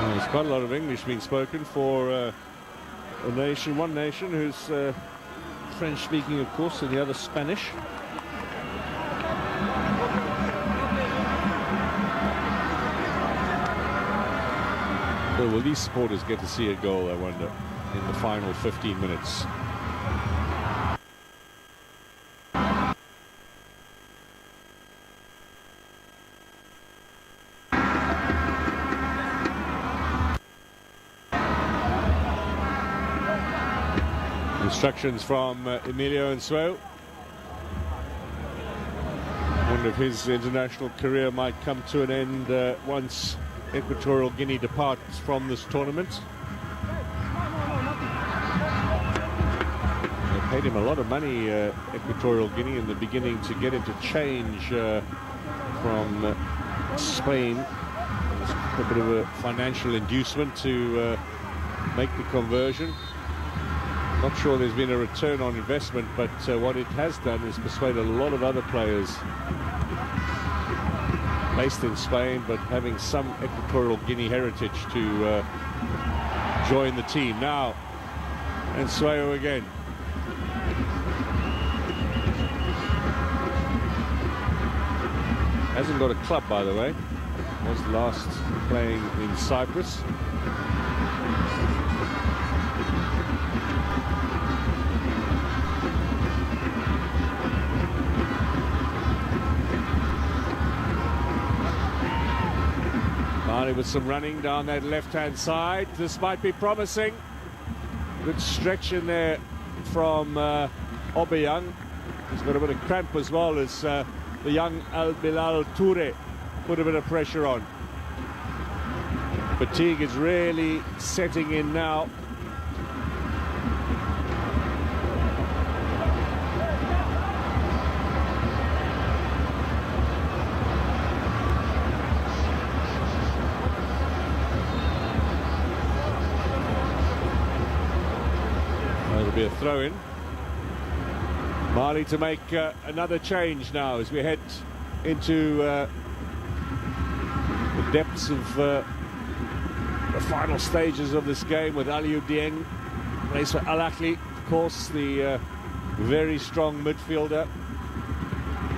There's quite a lot of English being spoken for a nation, one nation who's French-speaking, of course, and the other Spanish. So will these supporters get to see a goal, I wonder, in the final 15 minutes? Instructions from Emilio Nswayo. One of his international career might come to an end once Equatorial Guinea departs from this tournament. They paid him a lot of money, Equatorial Guinea, in the beginning to get him to change from Spain. It's a bit of a financial inducement to make the conversion. Not sure there's been a return on investment, but what it has done is persuaded a lot of other players based in Spain, but having some Equatorial Guinea heritage to join the team. Now, Nswayo again. Hasn't got a club, by the way. Was last playing in Cyprus. With some running down that left-hand side. This might be promising. Good stretch in there from Obiang. He's got a bit of cramp as well as the young Al Bilal Toure put a bit of pressure on. Fatigue is really setting in now. Be a throw-in. Mali to make another change now as we head into the depths of the final stages of this game, with Aliou Dieng plays for Al Ahly, of course, the very strong midfielder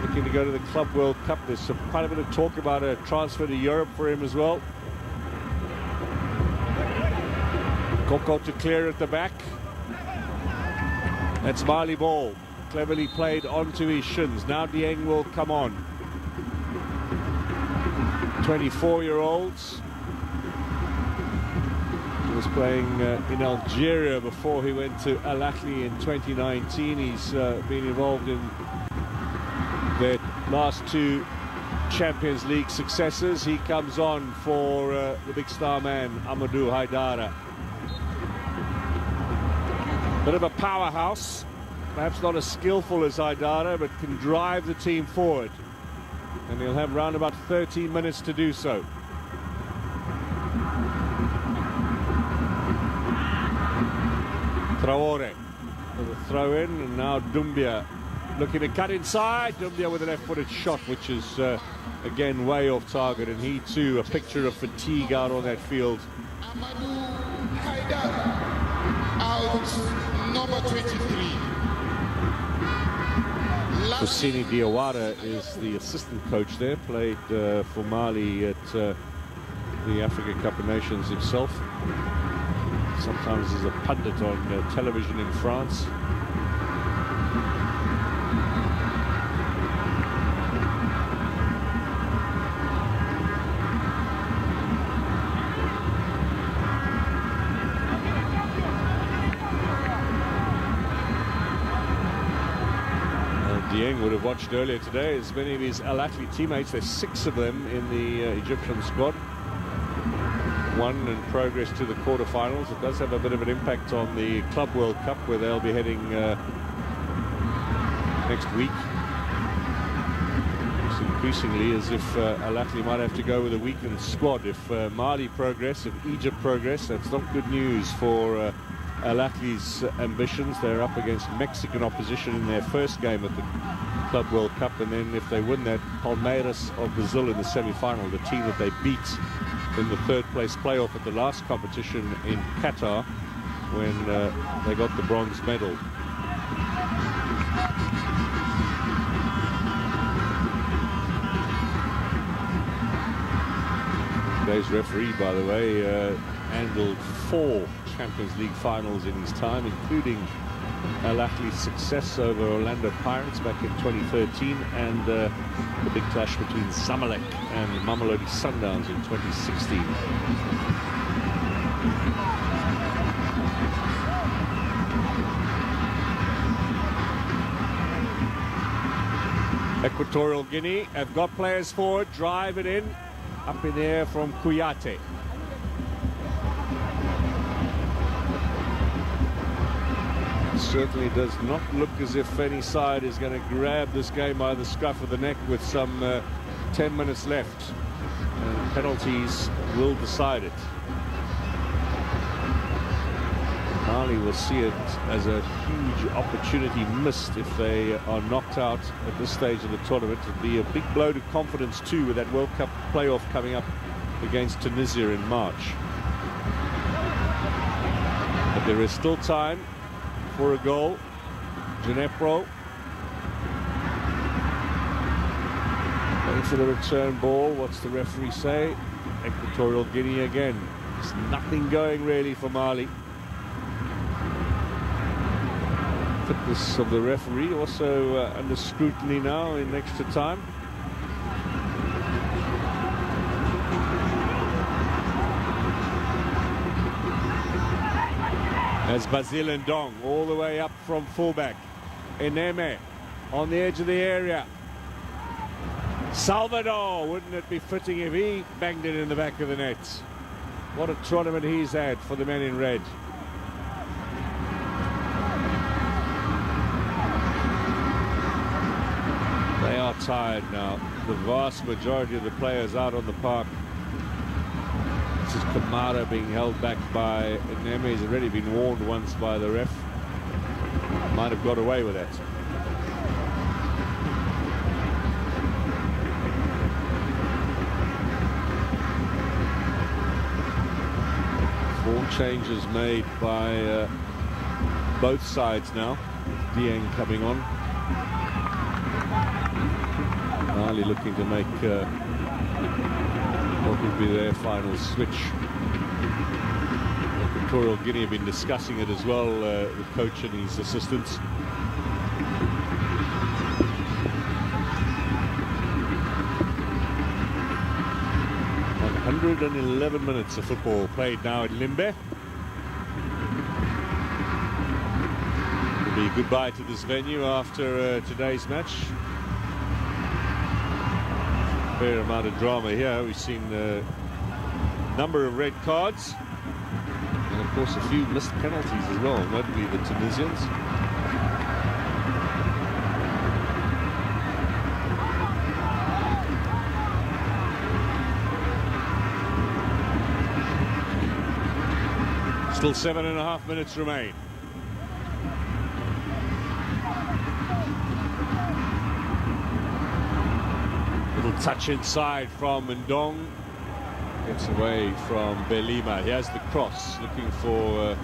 looking to go to the Club World Cup. There's quite a bit of talk about a transfer to Europe for him as well. Koko to clear at the back. That's Mali ball, cleverly played onto his shins. Now Dieng will come on. 24-year-olds. He was playing in Algeria before he went to Al Ahly in 2019. He's been involved in their last 2 Champions League successes. He comes on for the big star man, Amadou Haidara. Bit of a powerhouse, perhaps not as skillful as Haidara, but can drive the team forward. And he'll have round about 13 minutes to do so. Traore with a throw in, and now Doumbia looking to cut inside. Doumbia with a left-footed shot, which is again way off target, and he too a picture of fatigue out on that field. Amadou Haidara out, number 23. Husseini Diawara is the assistant coach there, played for Mali at the Africa Cup of Nations himself. Sometimes as a pundit on television in France. Dieng would have watched earlier today as many of his Al Ahly teammates. There's 6 of them in the Egyptian squad. 1 in progress to the quarterfinals. It does have a bit of an impact on the Club World Cup, where they'll be heading next week. It's increasingly as if Al Ahly might have to go with a weakened squad. If Mali progress, if Egypt progress, that's not good news for Al Ahly's ambitions. They're up against Mexican opposition in their first game at the Club World Cup, and then if they win that, Palmeiras of Brazil in the semi-final, the team that they beat in the 3rd place playoff at the last competition in Qatar when they got the bronze medal. Today's referee, by the way, handled 4 Champions League finals in his time, including Al Ahly's success over Orlando Pirates back in 2013 and the big clash between Zamalek and Mamelodi Sundowns in 2016. Equatorial Guinea have got players forward, drive it in, up in the air from Kouyaté. Certainly does not look as if any side is going to grab this game by the scruff of the neck with some 10 minutes left. And penalties will decide it. Mali will see it as a huge opportunity missed if they are knocked out at this stage of the tournament. It would be a big blow to confidence too, with that World Cup playoff coming up against Tunisia in March. But there is still time for a goal. Ginepro going for the return ball. What's the referee say? Equatorial Guinea again. There's nothing going really for Mali. Fitness of the referee also under scrutiny now in extra time. As Basile Ndong all the way up from fullback. Eneme on the edge of the area. Salvador, wouldn't it be fitting if he banged it in the back of the net? What a tournament he's had for the men in red. They are tired now. The vast majority of the players out on the park. This is Kamara being held back by Eneme. He's already been warned once by the ref. Might have got away with that. Four changes made by both sides now. Dieng coming on. Mali looking to make what would be their final switch. Equatorial Guinea have been discussing it as well, the coach and his assistants. 111 minutes of football played now in Limbe. It'll be goodbye to this venue after today's match. Fair amount of drama here. We've seen a number of red cards and of course a few missed penalties as well, notably the Tunisians. Still 7.5 minutes remain. Little touch inside from Ndong. Gets away from Belima. Here's the cross, looking for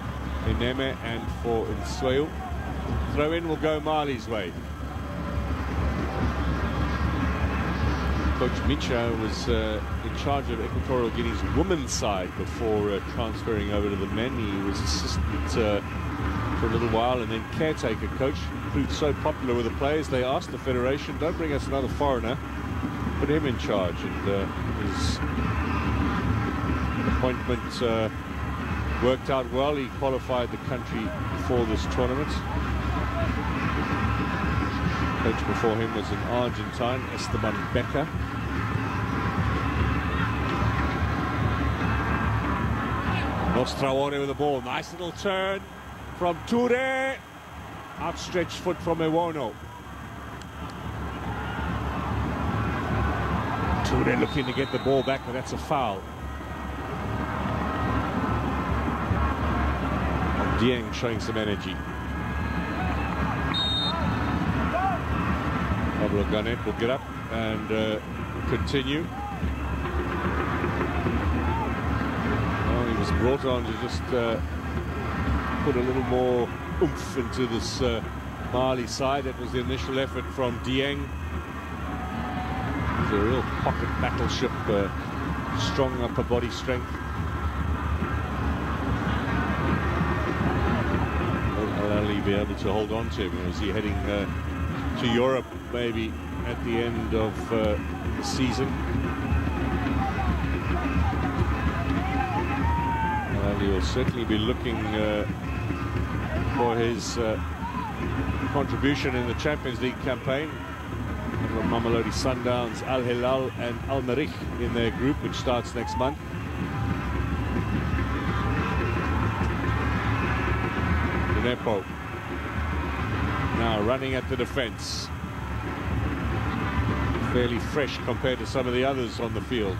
Ineme and for Nsweu. Throw in will go Mali's way. Coach Micha was in charge of Equatorial Guinea's women's side before transferring over to the men. He was assistant for a little while and then caretaker coach. Proved so popular with the players, they asked the federation, don't bring us another foreigner, put him in charge. And his appointment worked out well. He qualified the country for this tournament. Coach before him was an Argentine, Esteban Becker. Traore with the ball. Nice little turn from Toure. Outstretched foot from Ewono. Toure looking to get the ball back, but that's a foul. Dieng showing some energy. Pablo Garnett will get up and continue. Well, he was brought on to just put a little more oomph into this Mali side. That was the initial effort from Dieng. He's a real pocket battleship, strong upper body strength. Will Ali be able to hold on to him? Or is he heading to Europe maybe at the end of the season? Ali will certainly be looking for his contribution in the Champions League campaign. Mamelodi Sundowns, Al Hilal and Al Merrikh in their group, which starts next month. Dinepo now running at the defence. Fairly fresh compared to some of the others on the field.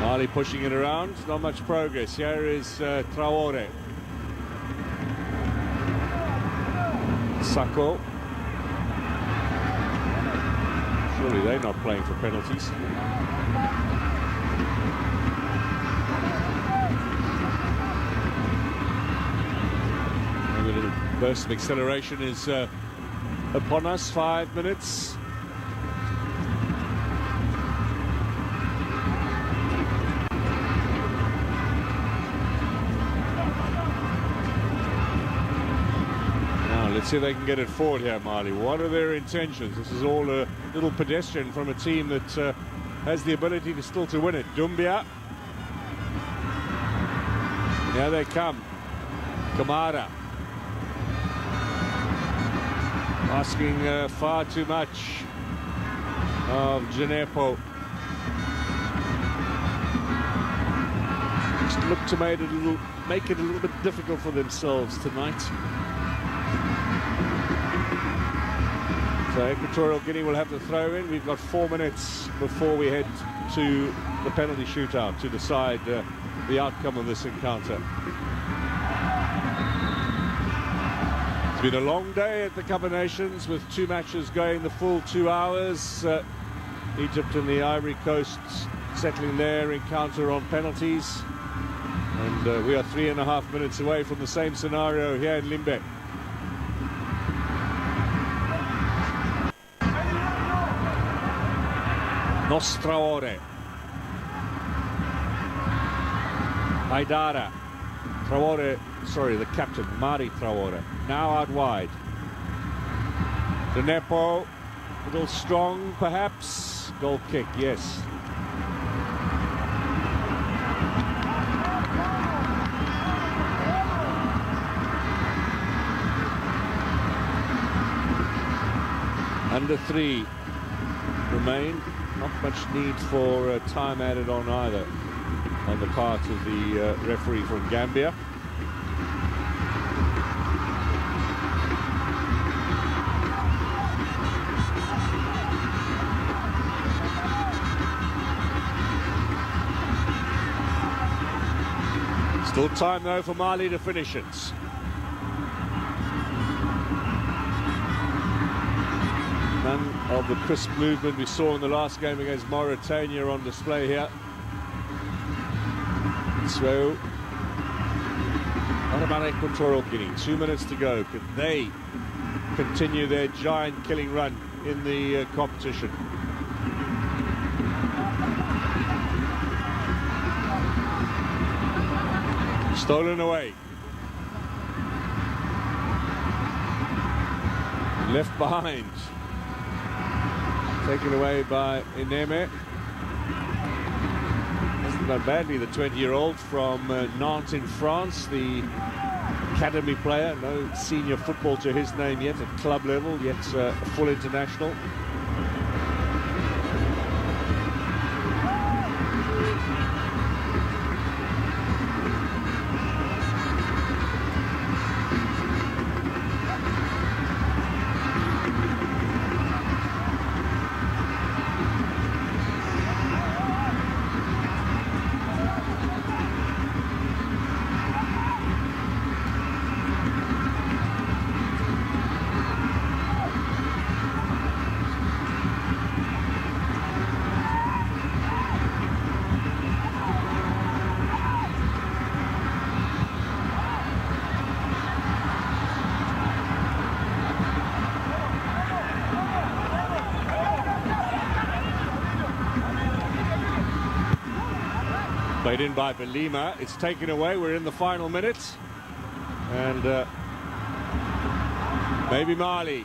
Mali pushing it around, not much progress. Here is Traore. Sako. Surely they're not playing for penalties. Maybe a little burst of acceleration is upon us. 5 minutes. Let's see if they can get it forward here, Mali. What are their intentions? This is all a little pedestrian from a team that has the ability to still to win it. Doumbia. Here they come. Kamara. Asking far too much of Dinepo. Just look to make it a little bit difficult for themselves tonight. So Equatorial Guinea will have to throw in. We've got 4 minutes before we head to the penalty shootout to decide the outcome of this encounter. It's been a long day at the Cup of Nations with 2 matches going the full 2 hours. Egypt and the Ivory Coast settling their encounter on penalties. And we are 3.5 minutes away from the same scenario here in Limbe. Traore. Haidara. Traore, sorry, the captain, Mari Traore. Now out wide. Dinepo, a little strong perhaps. Goal kick, yes. Under 3 remain. Not much need for time added on either on the part of the referee from Gambia. Still time though for Mali to finish it. None of the crisp movement we saw in the last game against Mauritania on display here. So, what about Equatorial Guinea? 2 minutes to go. Could they continue their giant killing run in the competition? Stolen away. Left behind. Taken away by Ineme. Hasn't done badly, the 20-year-old from Nantes in France, the academy player. No senior football to his name yet at club level, yet a full international. Played in by Belima. It's taken away. We're in the final minutes. And maybe Mali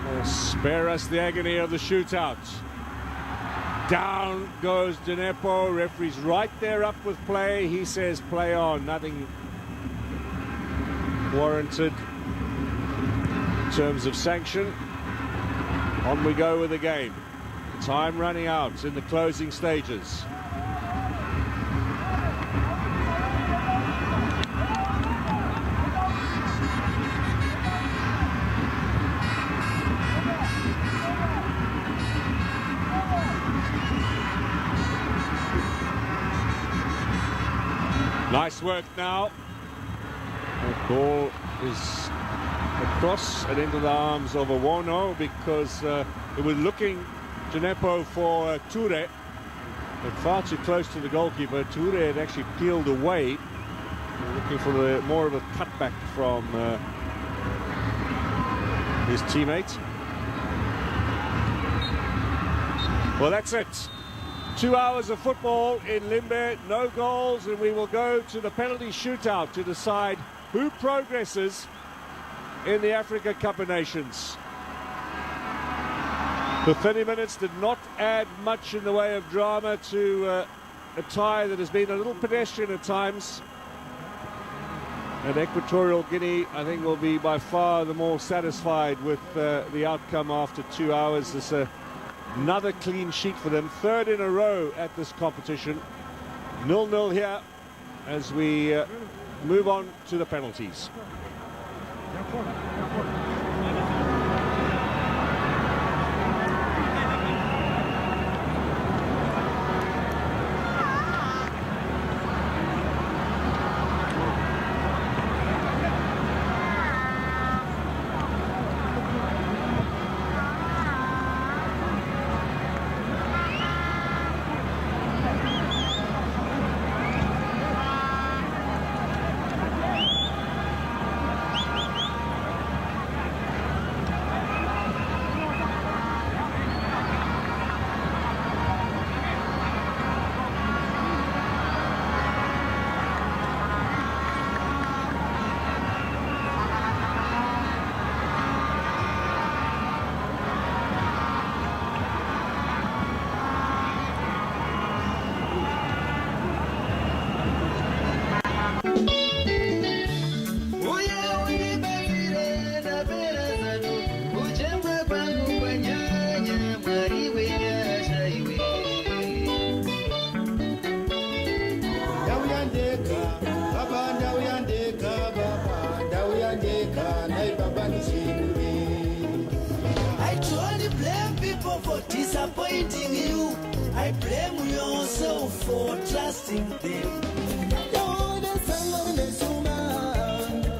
will spare us the agony of the shootout. Down goes Dinepo. Referee's right there up with play. He says play on. Nothing warranted in terms of sanction. On we go with the game. Time running out in the closing stages. Nice work now. The ball is across and into the arms of Awono because it was looking, Dinepo, for Toure, but far too close to the goalkeeper. Toure had actually peeled away, looking for more of a cutback from his teammate. Well, that's it. 2 hours of football in Limbe, no goals, and we will go to the penalty shootout to decide who progresses in the Africa Cup of Nations. The 30 minutes did not add much in the way of drama to a tie that has been a little pedestrian at times. And Equatorial Guinea, I think, will be by far the more satisfied with the outcome after 2 hours. It's another clean sheet for them, third in a row at this competition. 0-0 here as we move on to the penalties. for trusting them. You're the son of Nesuma.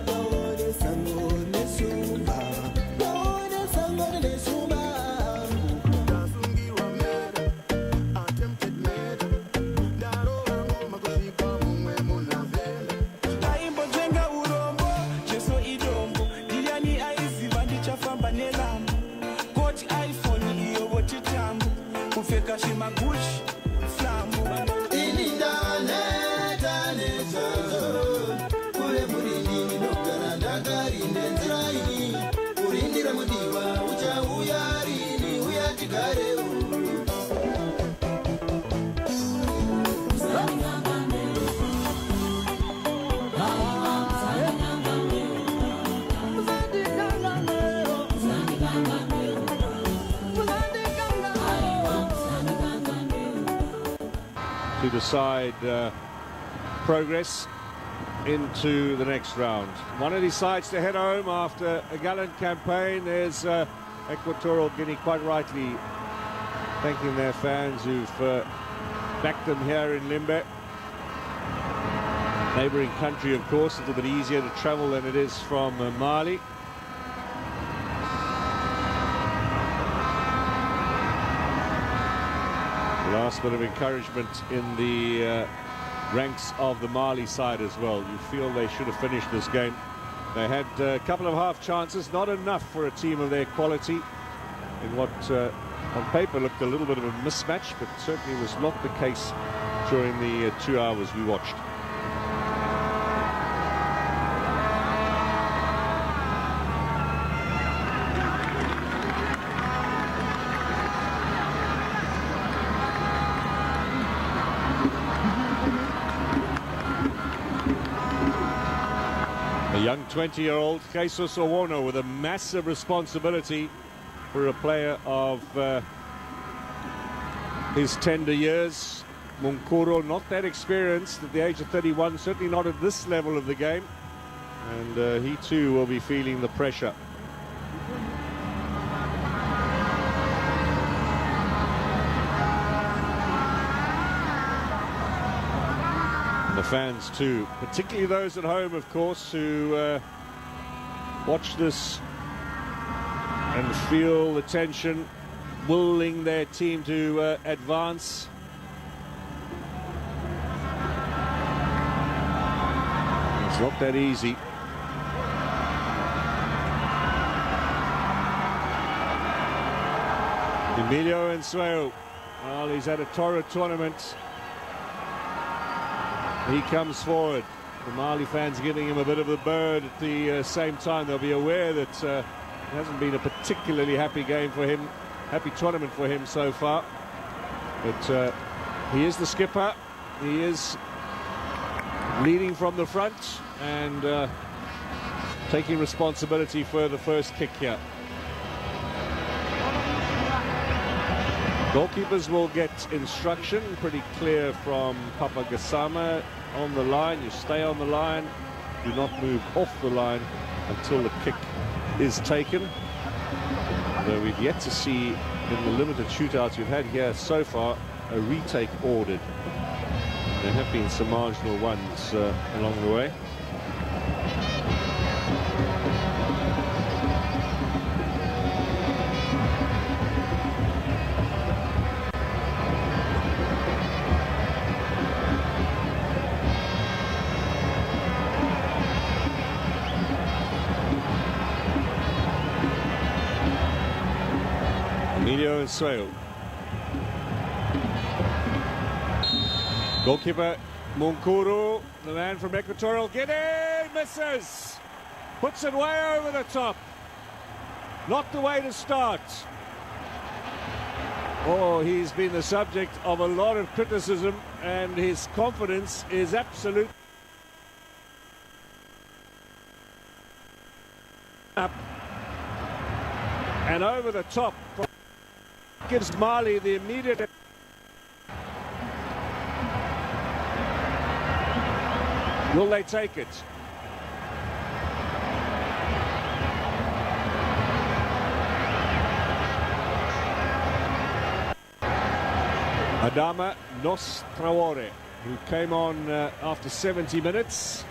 You're the son of Nesuma. You're the son of Nesuma. Aimbojenga urombo, cheso idombo. Diani aizi bandicha famba nelambo. Coach iPhone iyo bochitambo. Kufeka shimagushi, flambo. Inindale, dale, zo. Kule murini, nokana dagari, nenzrai. Urindira mudiwa, ucha uyari, uyatikare. To decide progress into the next round. One decides to head home after a gallant campaign. There's Equatorial Guinea quite rightly thanking their fans who've backed them here in Limbe. Neighbouring country, of course, a little bit easier to travel than it is from Mali. Last bit of encouragement in the ranks of the Mali side as well. You feel they should have finished this game. They had a couple of half chances, not enough for a team of their quality in what on paper looked a little bit of a mismatch, but certainly was not the case during the 2 hours we watched. A young 20-year-old Jesus Owono with a massive responsibility for a player of his tender years. Munkuro not that experienced at the age of 31, certainly not at this level of the game, and he too will be feeling the pressure. The fans too, particularly those at home, of course, who watch this and feel the tension, willing their team to advance. It's not that easy. Emilio Ensueo, well, he's at a torrid tournament. He comes forward. The Mali fans giving him a bit of the bird at the same time. They'll be aware that it hasn't been a particularly happy game for him, happy tournament for him so far. But he is the skipper. He is leading from the front and taking responsibility for the first kick here. Goalkeepers will get instruction, pretty clear from Papa Gassama. On the line, you stay on the line, do not move off the line until the kick is taken. Though we've yet to see, in the limited shootouts we've had here so far, a retake ordered. There have been some marginal ones along the way. Emilio Ensueo. Goalkeeper Munkuru, the man from Equatorial Guinea, misses. Puts it way over the top. Not the way to start. Oh, he's been the subject of a lot of criticism, and his confidence is absolute. Up and over the top. Gives Mali the immediate. Will they take it? Adama Traore, who came on after 70 minutes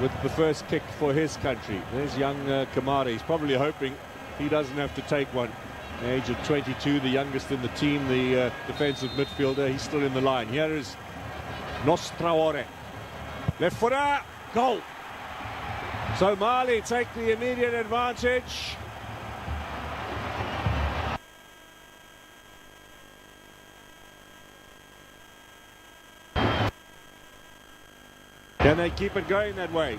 with the first kick for his country. There's young Kamara. He's probably hoping he doesn't have to take one. At the age of 22, the youngest in the team, the defensive midfielder. He's still in the line. Here is Traore. Left footer, goal. So Mali take the immediate advantage. Can they keep it going that way?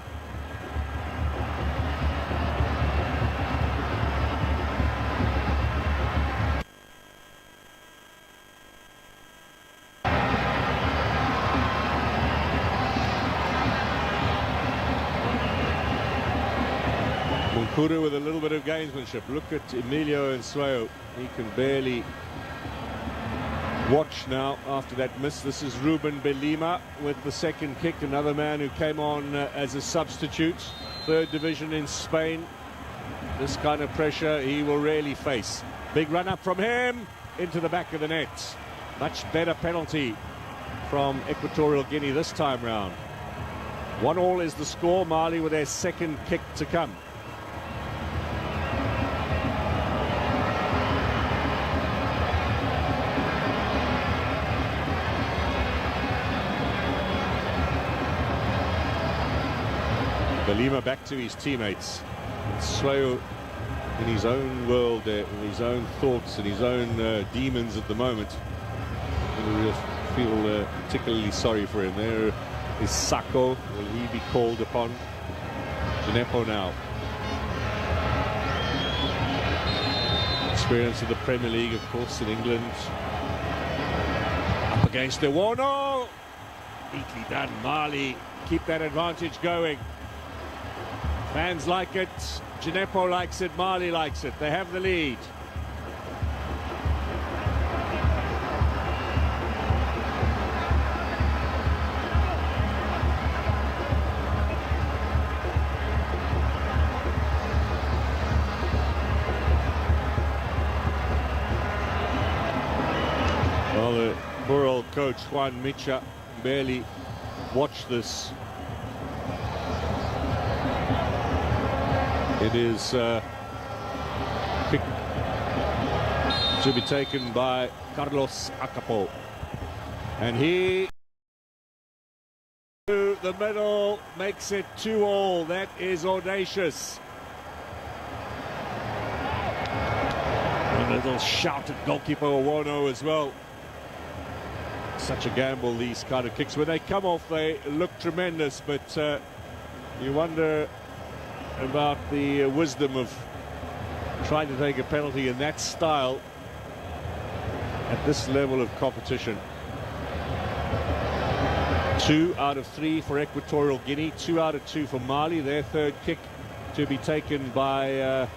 Munkuru with a little bit of gamesmanship. Look at Emilio and Sweo. He can barely watch now after that miss. This is Ruben Belima with the second kick, another man who came on as a substitute. Third division in Spain. This kind of pressure he will rarely face. Big run up from him into the back of the net. Much better penalty from Equatorial Guinea this time round. 1-1 is the score. Mali with their second kick to come. Belima back to his teammates. Sweo in his own world, with his own thoughts and his own demons at the moment. We feel particularly sorry for him. There is Sako. Will he be called upon? Gineppo now. Experience of the Premier League, of course, in England. Up against Iwono. Neatly done. Mali keep that advantage going. Fans like it, Gineppo likes it, Mali likes it. They have the lead. Well, the poor old coach, Juan Micha, barely watched this. It is kick to be taken by Carlos Acapo. And he to the middle makes it 2-2. That is audacious. A little shout at goalkeeper Iwono as well. Such a gamble, these kind of kicks. When they come off, they look tremendous, but you wonder about the wisdom of trying to take a penalty in that style at this level of competition. 2 out of 3 for Equatorial Guinea, 2 out of 2 for Mali. Their third kick to be taken by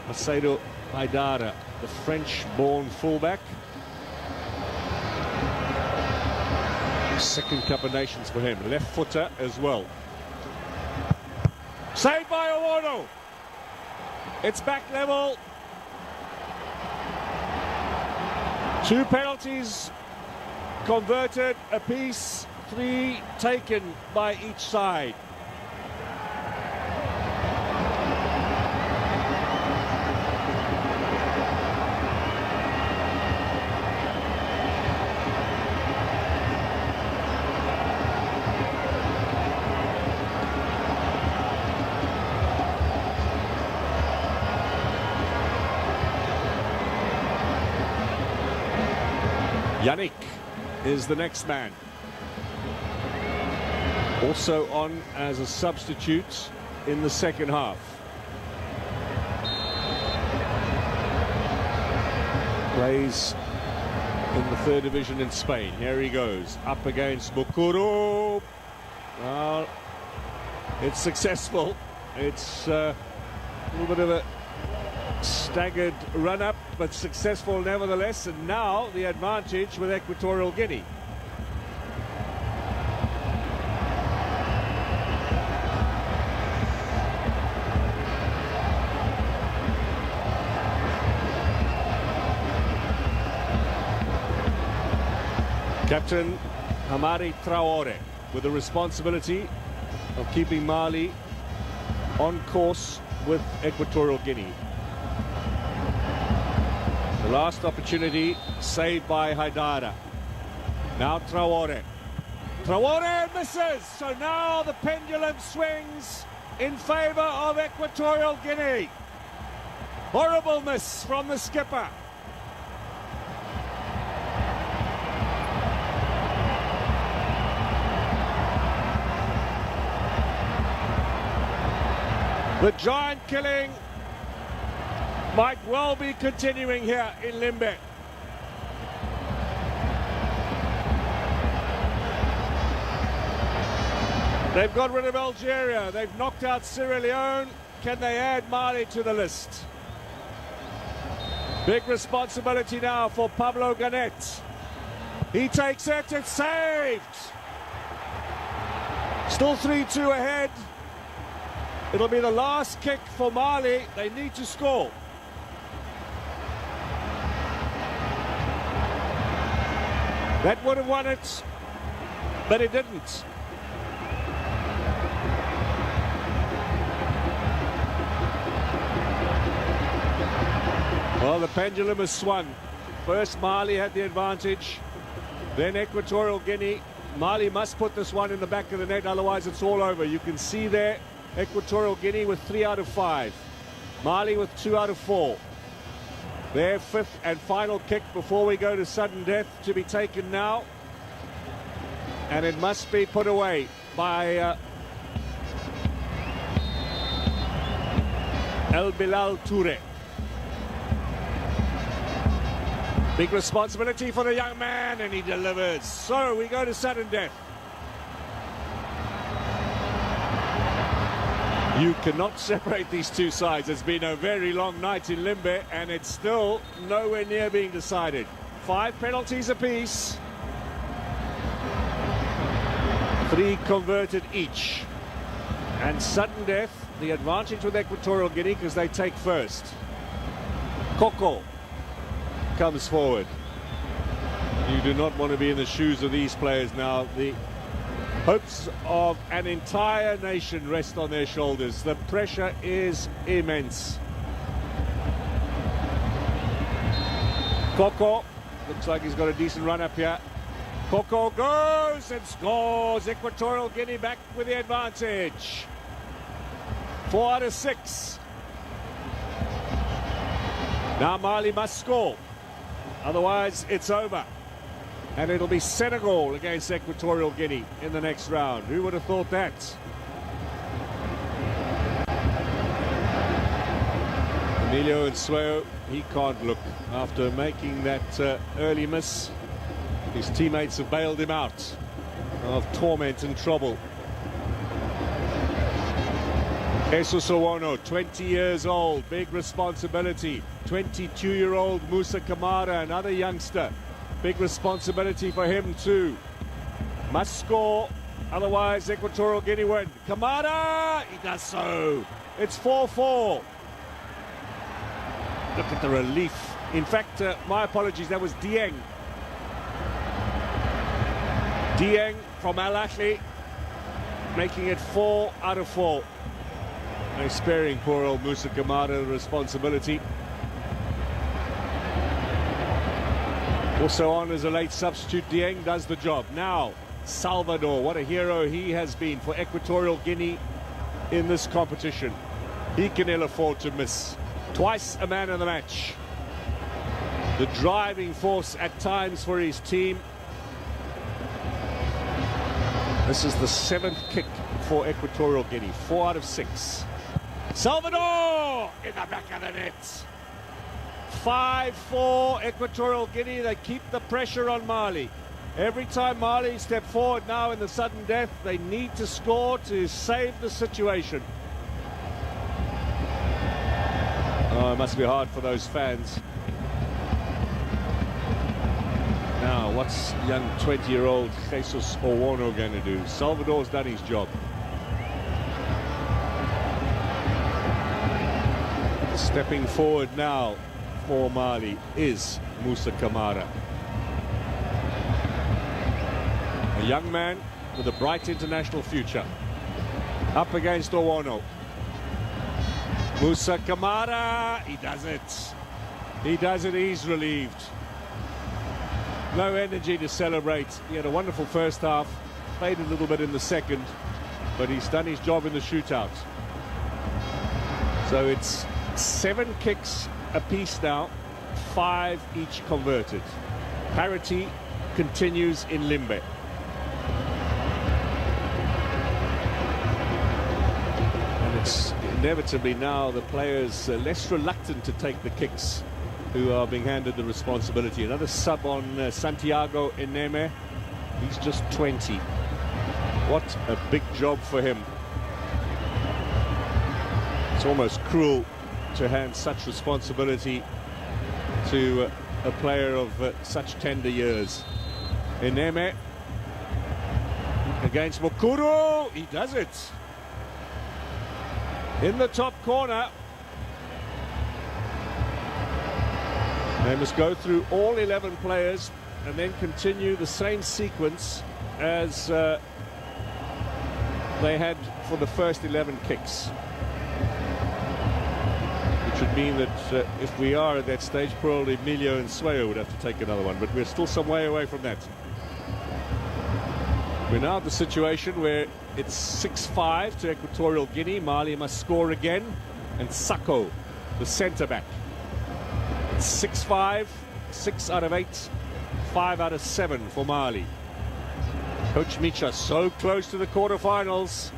Macedo Haidara, the French-born fullback. Second Cup of Nations for him. Left footer as well. Saved by Iwono. It's back level. 2 penalties converted apiece, 3 taken by each side. Yannick is the next man. Also on as a substitute in the second half. Plays in the third division in Spain. Here he goes, up against Mukuru. Well, it's successful. It's a little bit of a staggered run-up, but successful nevertheless, and now the advantage with Equatorial Guinea. Captain Hamari Traore with the responsibility of keeping Mali on course with Equatorial Guinea. The last opportunity saved by Haidara. Now Traore. Traore misses, so now the pendulum swings in favor of Equatorial Guinea. Horrible miss from the skipper. The giant killing might well be continuing here in Limbe. They've got rid of Algeria. They've knocked out Sierra Leone. Can they add Mali to the list? Big responsibility now for Pablo Ganet. He takes it. It's saved. Still 3-2 ahead. It'll be the last kick for Mali. They need to score. That would have won it, but it didn't. Well, the pendulum has swung. First, Mali had the advantage. Then Equatorial Guinea. Mali must put this one in the back of the net, otherwise it's all over. You can see there, Equatorial Guinea with 3 out of 5. Mali with 2 out of 4. Their fifth and final kick before we go to sudden death to be taken now. And it must be put away by El Bilal Toure. Big responsibility for the young man, and he delivers. So we go to sudden death. You cannot separate these two sides. It's been a very long night in Limbe, and it's still nowhere near being decided. 5 penalties apiece. 3 converted each. And sudden death, the advantage with Equatorial Guinea because they take first. Koko comes forward. You do not want to be in the shoes of these players now. The hopes of an entire nation rest on their shoulders. The pressure is immense. Koko looks like he's got a decent run up here. Koko goes and scores. Equatorial Guinea back with the advantage. 4 out of 6. Now Mali must score. Otherwise, it's over. And it'll be Senegal against Equatorial Guinea in the next round. Who would have thought that? Emilio Nsue, he can't look after making that early miss. His teammates have bailed him out of torment and trouble. Jesus Owono, 20 years old, big responsibility. 22-year-old Musa Kamara, another youngster. Big responsibility for him too. Must score, otherwise Equatorial Guinea win. Kamara, he does so. It's 4-4. Look at the relief. In fact, my apologies, that was Dieng. Dieng from Al Ahly, making it 4 out of 4. No sparing poor old Musa Kamara the responsibility. Also on as a late substitute, Dieng does the job. Now, Salvador, what a hero he has been for Equatorial Guinea in this competition. He can ill afford to miss. Twice a man of the match. The driving force at times for his team. This is the 7th kick for Equatorial Guinea. 4 out of 6. Salvador in the back of the net. 5-4 Equatorial Guinea. They keep the pressure on Mali. Every time Mali step forward now in the sudden death, they need to score to save the situation. Oh, it must be hard for those fans. Now, what's young 20-year-old Jesus Owono going to do? Salvador's done his job. Stepping forward now for Mali is Musa Kamara. A young man with a bright international future. Up against Owono. Musa Kamara, he does it. He does it, he's relieved. No energy to celebrate. He had a wonderful first half, played a little bit in the second, but he's done his job in the shootout. So it's 7 kicks apiece now, 5 each converted. Parity continues in Limbe. And it's inevitably now the players less reluctant to take the kicks who are being handed the responsibility. Another sub on Santiago Eneme. He's just 20. What a big job for him. It's almost cruel to hand such responsibility to a player of such tender years. Eneme against Mukuru. He does it. In the top corner. They must go through all 11 players and then continue the same sequence as they had for the first 11 kicks. Which would mean that if we are at that stage, probably Emilio and Sueyo would have to take another one, but we're still some way away from that. We're now at the situation where it's 6-5 to Equatorial Guinea. Mali must score again, and Sako, the centre-back. It's 6-5, 6 out of 8, 5 out of 7 for Mali. Coach Micha so close to the quarterfinals.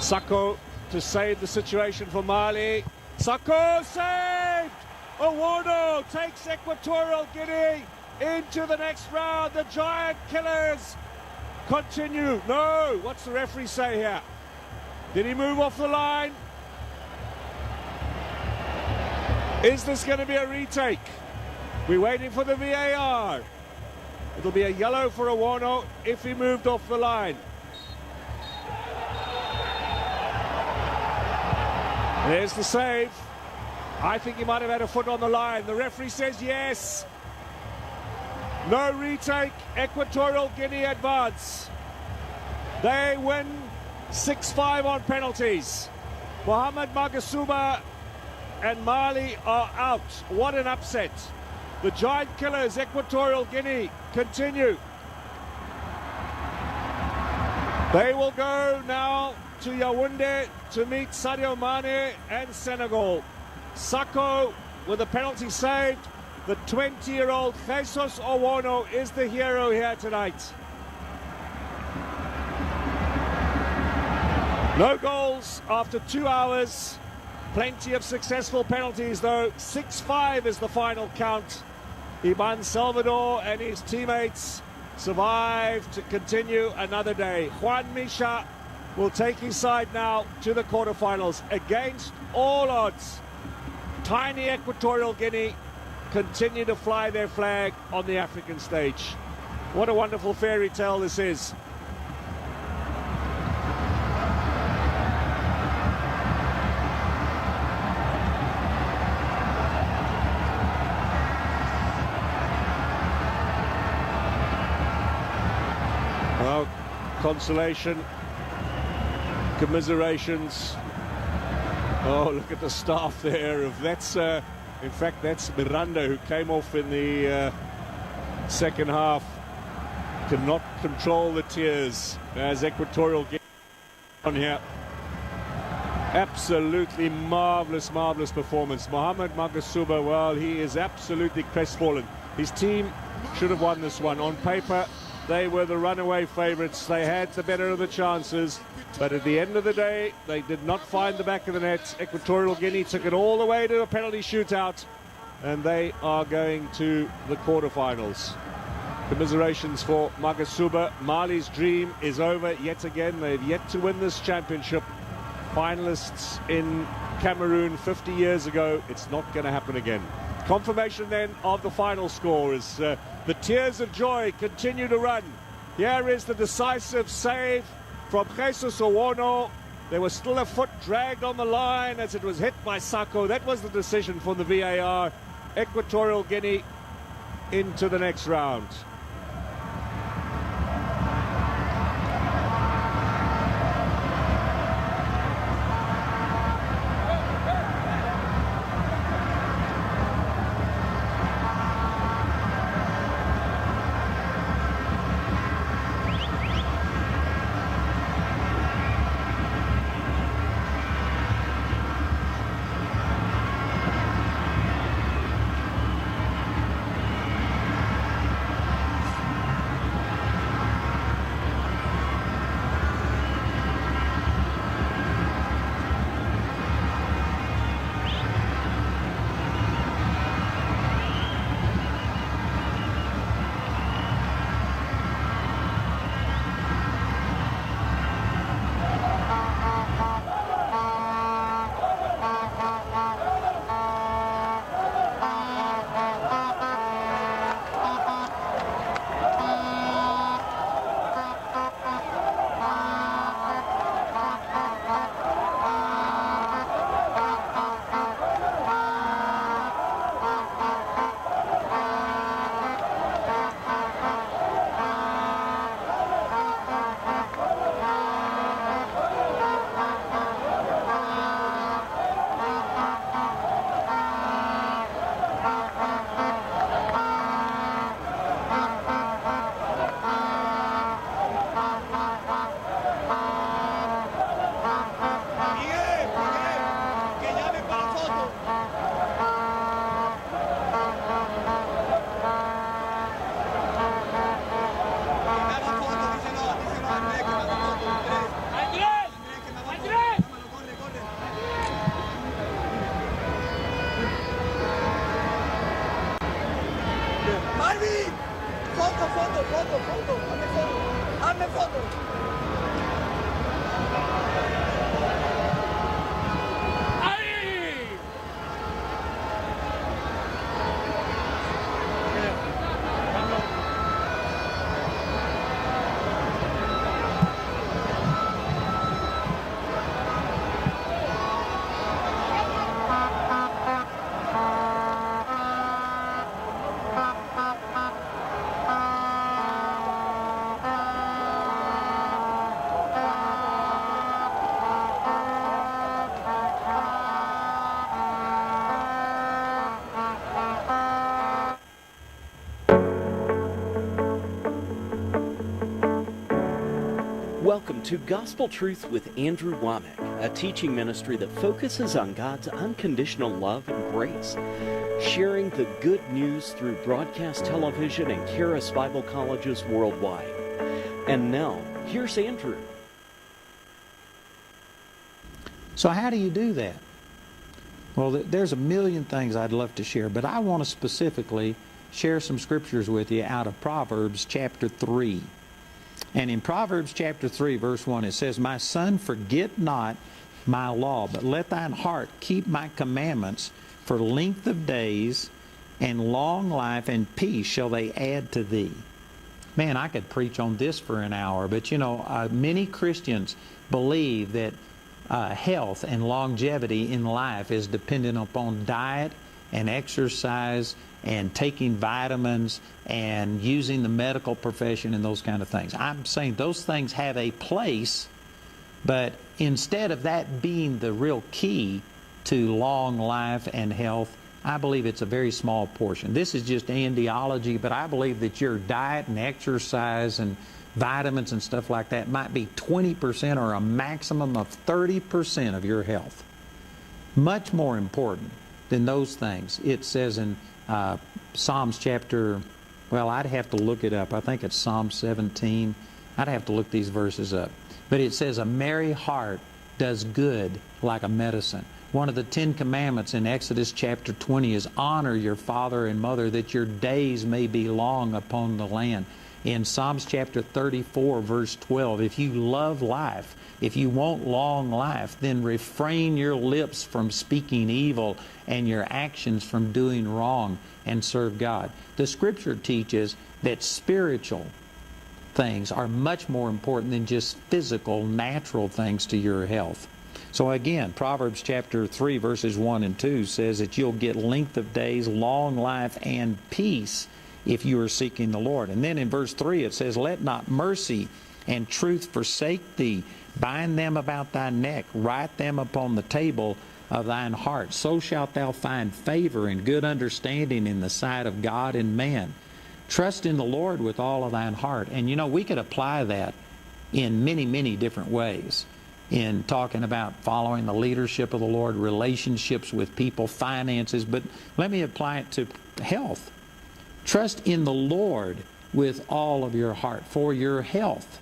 Sako to save the situation for Mali. Sako saved! Owono takes Equatorial Guinea into the next round. The Giant Killers continue. No, what's the referee say here? Did he move off the line? Is this going to be a retake? We're waiting for the VAR. It'll be a yellow for Owono if he moved off the line. There's the save. I think he might have had a foot on the line. The referee says yes. No retake. Equatorial Guinea advance. They win 6-5 on penalties. Mohamed Magasuba and Mali are out. What an upset. The Giant Killers, Equatorial Guinea, continue. They will go now to Yaoundé to meet Sadio Mane and Senegal. Sako with a penalty saved. The 20-year-old Jesus Owono is the hero here tonight. No goals after 2 hours. Plenty of successful penalties though. 6-5 is the final count. Iban Salvador and his teammates survive to continue another day. Juan Misha will take his side now to the quarterfinals. Against all odds, tiny Equatorial Guinea continue to fly their flag on the African stage. What a wonderful fairy tale this is. Well, consolation, commiserations. Oh, look at the staff there. That's in fact, that's Miranda, who came off in the second half. Cannot control the tears as Equatorial Guinea on here. Absolutely marvelous, marvelous performance. Mohamed Magasuba, well, he is absolutely crestfallen. His team should have won this one. On paper, they were the runaway favourites. They had the better of the chances. But at the end of the day, they did not find the back of the net. Equatorial Guinea took it all the way to a penalty shootout. And they are going to the quarterfinals. Commiserations for Magasuba. Mali's dream is over yet again. They've yet to win this championship. Finalists in Cameroon 50 years ago. It's not going to happen again. Confirmation then of the final score as the tears of joy continue to run. Here is the decisive save from Jesus Owono. There was still a foot dragged on the line as it was hit by Sako. That was the decision for the VAR. Equatorial Guinea into the next round. Marvin! Foto, foto, foto, foto. Hazme foto. Hazme foto. Welcome to Gospel Truth with Andrew Womack, a teaching ministry that focuses on God's unconditional love and grace, sharing the good news through broadcast television and Charis Bible colleges worldwide. And now, here's Andrew. So how do you do that? Well, there's a million things I'd love to share, but I want to specifically share some scriptures with you out of Proverbs chapter 3. And in Proverbs chapter 3, verse 1, it says, "My son, forget not my law, but let thine heart keep my commandments, for length of days and long life and peace shall they add to thee." Man, I could preach on this for an hour, but many Christians believe that health and longevity in life is dependent upon diet and exercise and taking vitamins and using the medical profession and those kind of things. I'm saying those things have a place, but instead of that being the real key to long life and health, I believe it's a very small portion. This is just Andyology, but I believe that your diet and exercise and vitamins and stuff like that might be 20% or a maximum of 30% of your health. Much more important than those things. It says in Psalms chapter, well, I'd have to look it up. I think it's Psalm 17. I'd have to look these verses up. But it says, "A merry heart does good like a medicine." One of the 10 commandments in Exodus chapter 20 is honor your father and mother, that your days may be long upon the land. In Psalms chapter 34, verse 12, if you love life, if you want long life, then refrain your lips from speaking evil and your actions from doing wrong, and serve God. The Scripture teaches that spiritual things are much more important than just physical, natural things to your health. So again, Proverbs chapter 3, verses 1 and 2 says that you'll get length of days, long life, and peace if you are seeking the Lord. And then in verse 3 it says, "Let not mercy and truth forsake thee. Bind them about thy neck. Write them upon the table of thine heart. So shalt thou find favor and good understanding in the sight of God and man. Trust in the Lord with all of thine heart." And we could apply that in many, many different ways. In talking about following the leadership of the Lord, relationships with people, finances. But let me apply it to health. Trust in the Lord with all of your heart for your health.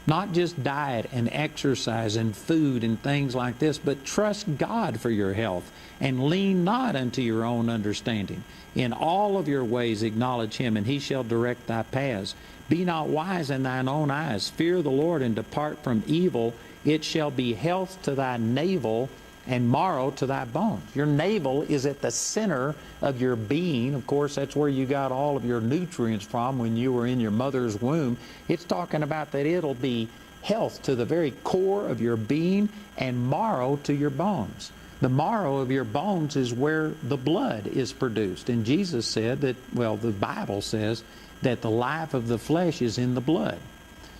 Not just diet and exercise and food and things like this, but trust God for your health, and lean not unto your own understanding. In all of your ways acknowledge Him, and He shall direct thy paths. Be not wise in thine own eyes. Fear the Lord and depart from evil. It shall be health to thy navel and marrow to thy bones. Your navel is at the center of your being. Of course, that's where you got all of your nutrients from when you were in your mother's womb. It's talking about that it'll be health to the very core of your being and marrow to your bones. The marrow of your bones is where the blood is produced. And Jesus said that, well, the Bible says that the life of the flesh is in the blood.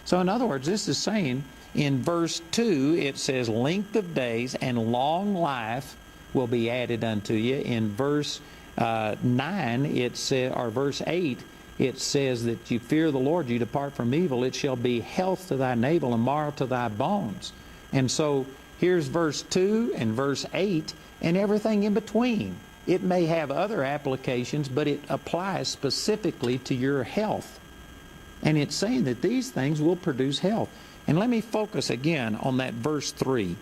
So in other words, this is saying, in verse 2, it says, length of days and long life will be added unto you. In verse 9, it says, or verse 8, it says that you fear the Lord, you depart from evil. It shall be health to thy navel and marrow to thy bones. And so here's verse 2 and verse 8 and everything in between. It may have other applications, but it applies specifically to your health. And it's saying that these things will produce health. And let me focus again on that verse 3.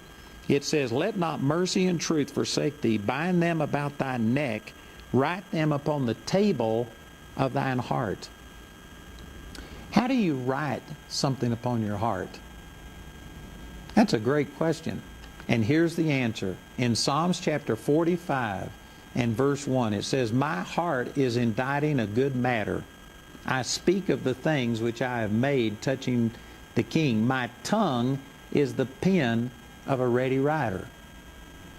It says, let not mercy and truth forsake thee. Bind them about thy neck. Write them upon the table of thine heart. How do you write something upon your heart? That's a great question. And here's the answer. In Psalms chapter 45 and verse 1, it says, My heart is inditing a good matter. I speak of the things which I have made touching the king. My tongue is the pen of a ready writer.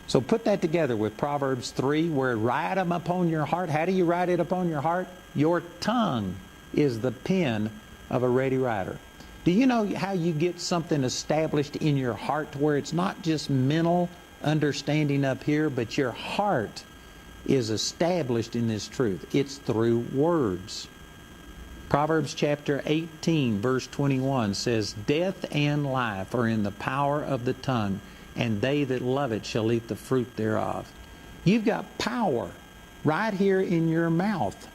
So put that together with Proverbs 3, where write them upon your heart. How do you write it upon your heart? Your tongue is the pen of a ready writer. Do you know how you get something established in your heart to where it's not just mental understanding up here, but your heart is established in this truth? It's through words. Proverbs chapter 18, verse 21 says, Death and life are in the power of the tongue, and they that love it shall eat the fruit thereof. You've got power right here in your mouth,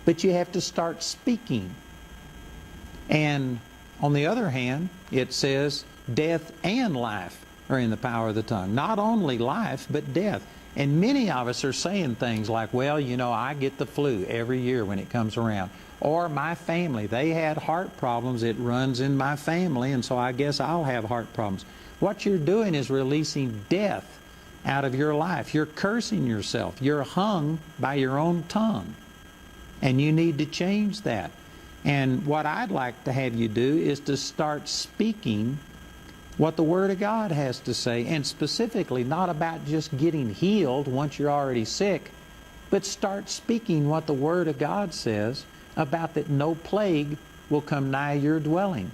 but you have to start speaking. And on the other hand, it says death and life are in the power of the tongue. Not only life, but death. And many of us are saying things like, well, you know, I get the flu every year when it comes around. Or my family, they had heart problems. It runs in my family, and so I guess I'll have heart problems. What you're doing is releasing death out of your life. You're cursing yourself. You're hung by your own tongue. And you need to change that. And what I'd like to have you do is to start speaking what the Word of God has to say, and specifically not about just getting healed once you're already sick, but start speaking what the Word of God says about that no plague will come nigh your dwelling,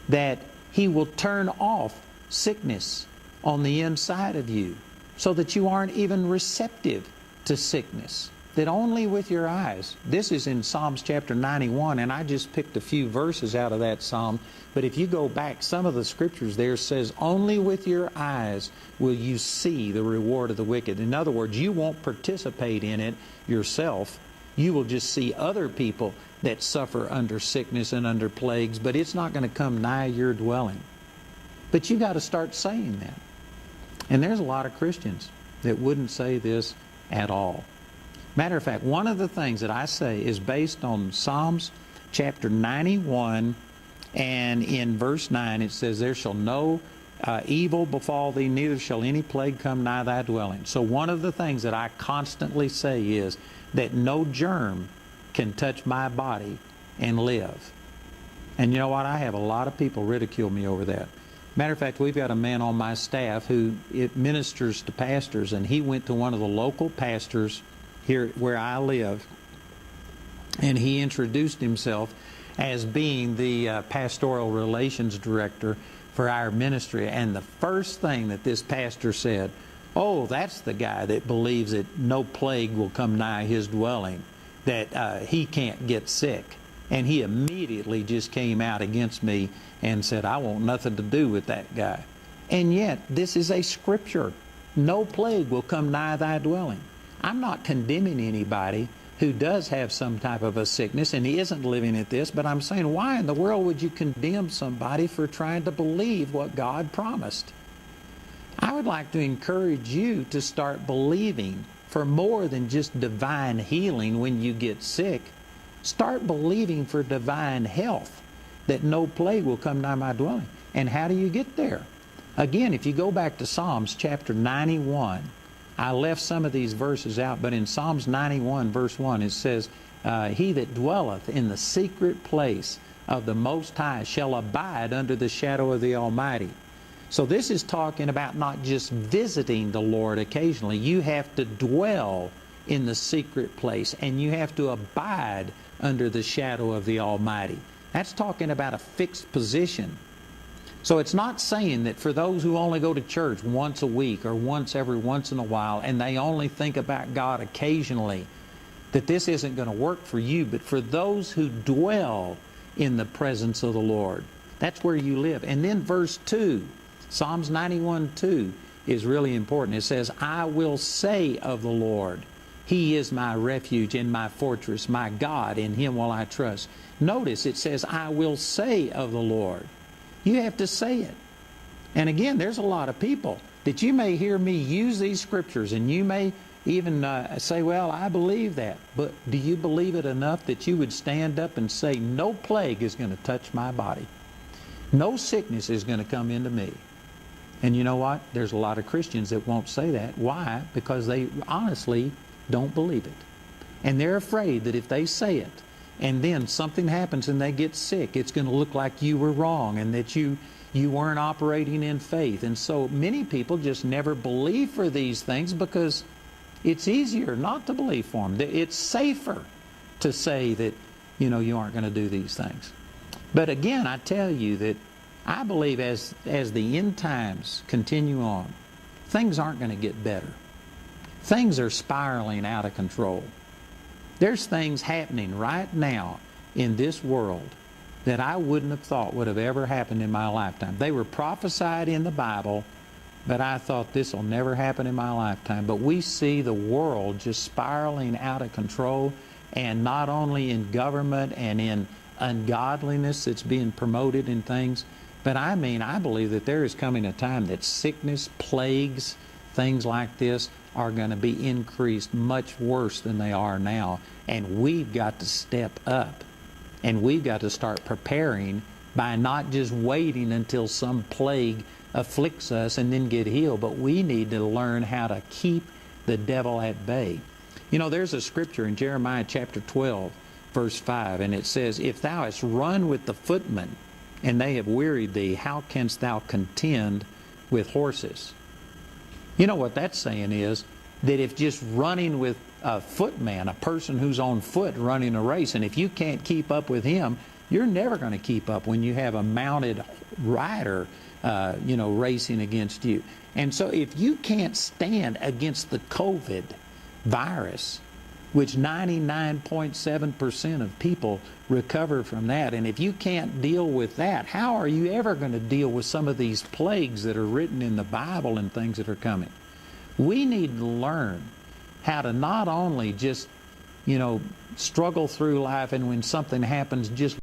that He will turn off sickness on the inside of you so that you aren't even receptive to sickness. That only with your eyes, this is in Psalms chapter 91, and I just picked a few verses out of that psalm, but if you go back, some of the scriptures there says, only with your eyes will you see the reward of the wicked. In other words, you won't participate in it yourself. You will just see other people that suffer under sickness and under plagues, but it's not going to come nigh your dwelling. But you got to start saying that. And there's a lot of Christians that wouldn't say this at all. Matter of fact, one of the things that I say is based on Psalms chapter 91, and in verse 9 it says, There shall no evil befall thee, neither shall any plague come nigh thy dwelling. So one of the things that I constantly say is that no germ can touch my body and live. And you know what? I have a lot of people ridicule me over that. Matter of fact, we've got a man on my staff who ministers to pastors, and he went to one of the local pastors here where I live, and he introduced himself as being the pastoral relations director for our ministry. And the first thing that this pastor said, oh, that's the guy that believes that no plague will come nigh his dwelling, that he can't get sick. And he immediately just came out against me and said, I want nothing to do with that guy. And yet, this is a scripture. No plague will come nigh thy dwelling. I'm not condemning anybody who does have some type of a sickness and he isn't living at this, but I'm saying, why in the world would you condemn somebody for trying to believe what God promised? I would like to encourage you to start believing for more than just divine healing when you get sick. Start believing for divine health, that no plague will come nigh my dwelling. And how do you get there? Again, if you go back to Psalms chapter 91, I left some of these verses out, but in Psalms 91 verse 1 it says, He that dwelleth in the secret place of the Most High shall abide under the shadow of the Almighty. So this is talking about not just visiting the Lord occasionally. You have to dwell in the secret place, and you have to abide under the shadow of the Almighty. That's talking about a fixed position. So it's not saying that for those who only go to church once a week or every once in a while, and they only think about God occasionally, that this isn't going to work for you. But for those who dwell in the presence of the Lord, that's where you live. And then verse 2, Psalms 91:2 is really important. It says, I will say of the Lord, He is my refuge and my fortress, my God, in Him will I trust. Notice it says, I will say of the Lord. You have to say it. And again, there's a lot of people that you may hear me use these scriptures, and you may even say, well, I believe that. But do you believe it enough that you would stand up and say, no plague is going to touch my body? No sickness is going to come into me. And you know what? There's a lot of Christians that won't say that. Why? Because they honestly don't believe it. And they're afraid that if they say it, and then something happens and they get sick, it's going to look like you were wrong and that you weren't operating in faith. And so many people just never believe for these things because it's easier not to believe for them. It's safer to say that, you aren't going to do these things. But again, I tell you that I believe as the end times continue on, things aren't going to get better. Things are spiraling out of control. There's things happening right now in this world that I wouldn't have thought would have ever happened in my lifetime. They were prophesied in the Bible, but I thought this will never happen in my lifetime. But we see the world just spiraling out of control, and not only in government and in ungodliness that's being promoted in things, but I believe that there is coming a time that sickness, plagues, things like this are going to be increased much worse than they are now. And we've got to step up. And we've got to start preparing by not just waiting until some plague afflicts us and then get healed, but we need to learn how to keep the devil at bay. There's a scripture in Jeremiah chapter 12, verse 5, and it says, if thou hast run with the footmen, and they have wearied thee, how canst thou contend with horses? You know what that's saying is that if just running with a footman, a person who's on foot running a race, and if you can't keep up with him, you're never going to keep up when you have a mounted rider, racing against you. And so if you can't stand against the COVID virus, which 99.7% of people recover from that, and if you can't deal with that, how are you ever going to deal with some of these plagues that are written in the Bible and things that are coming? We need to learn how to not only just, struggle through life and when something happens, just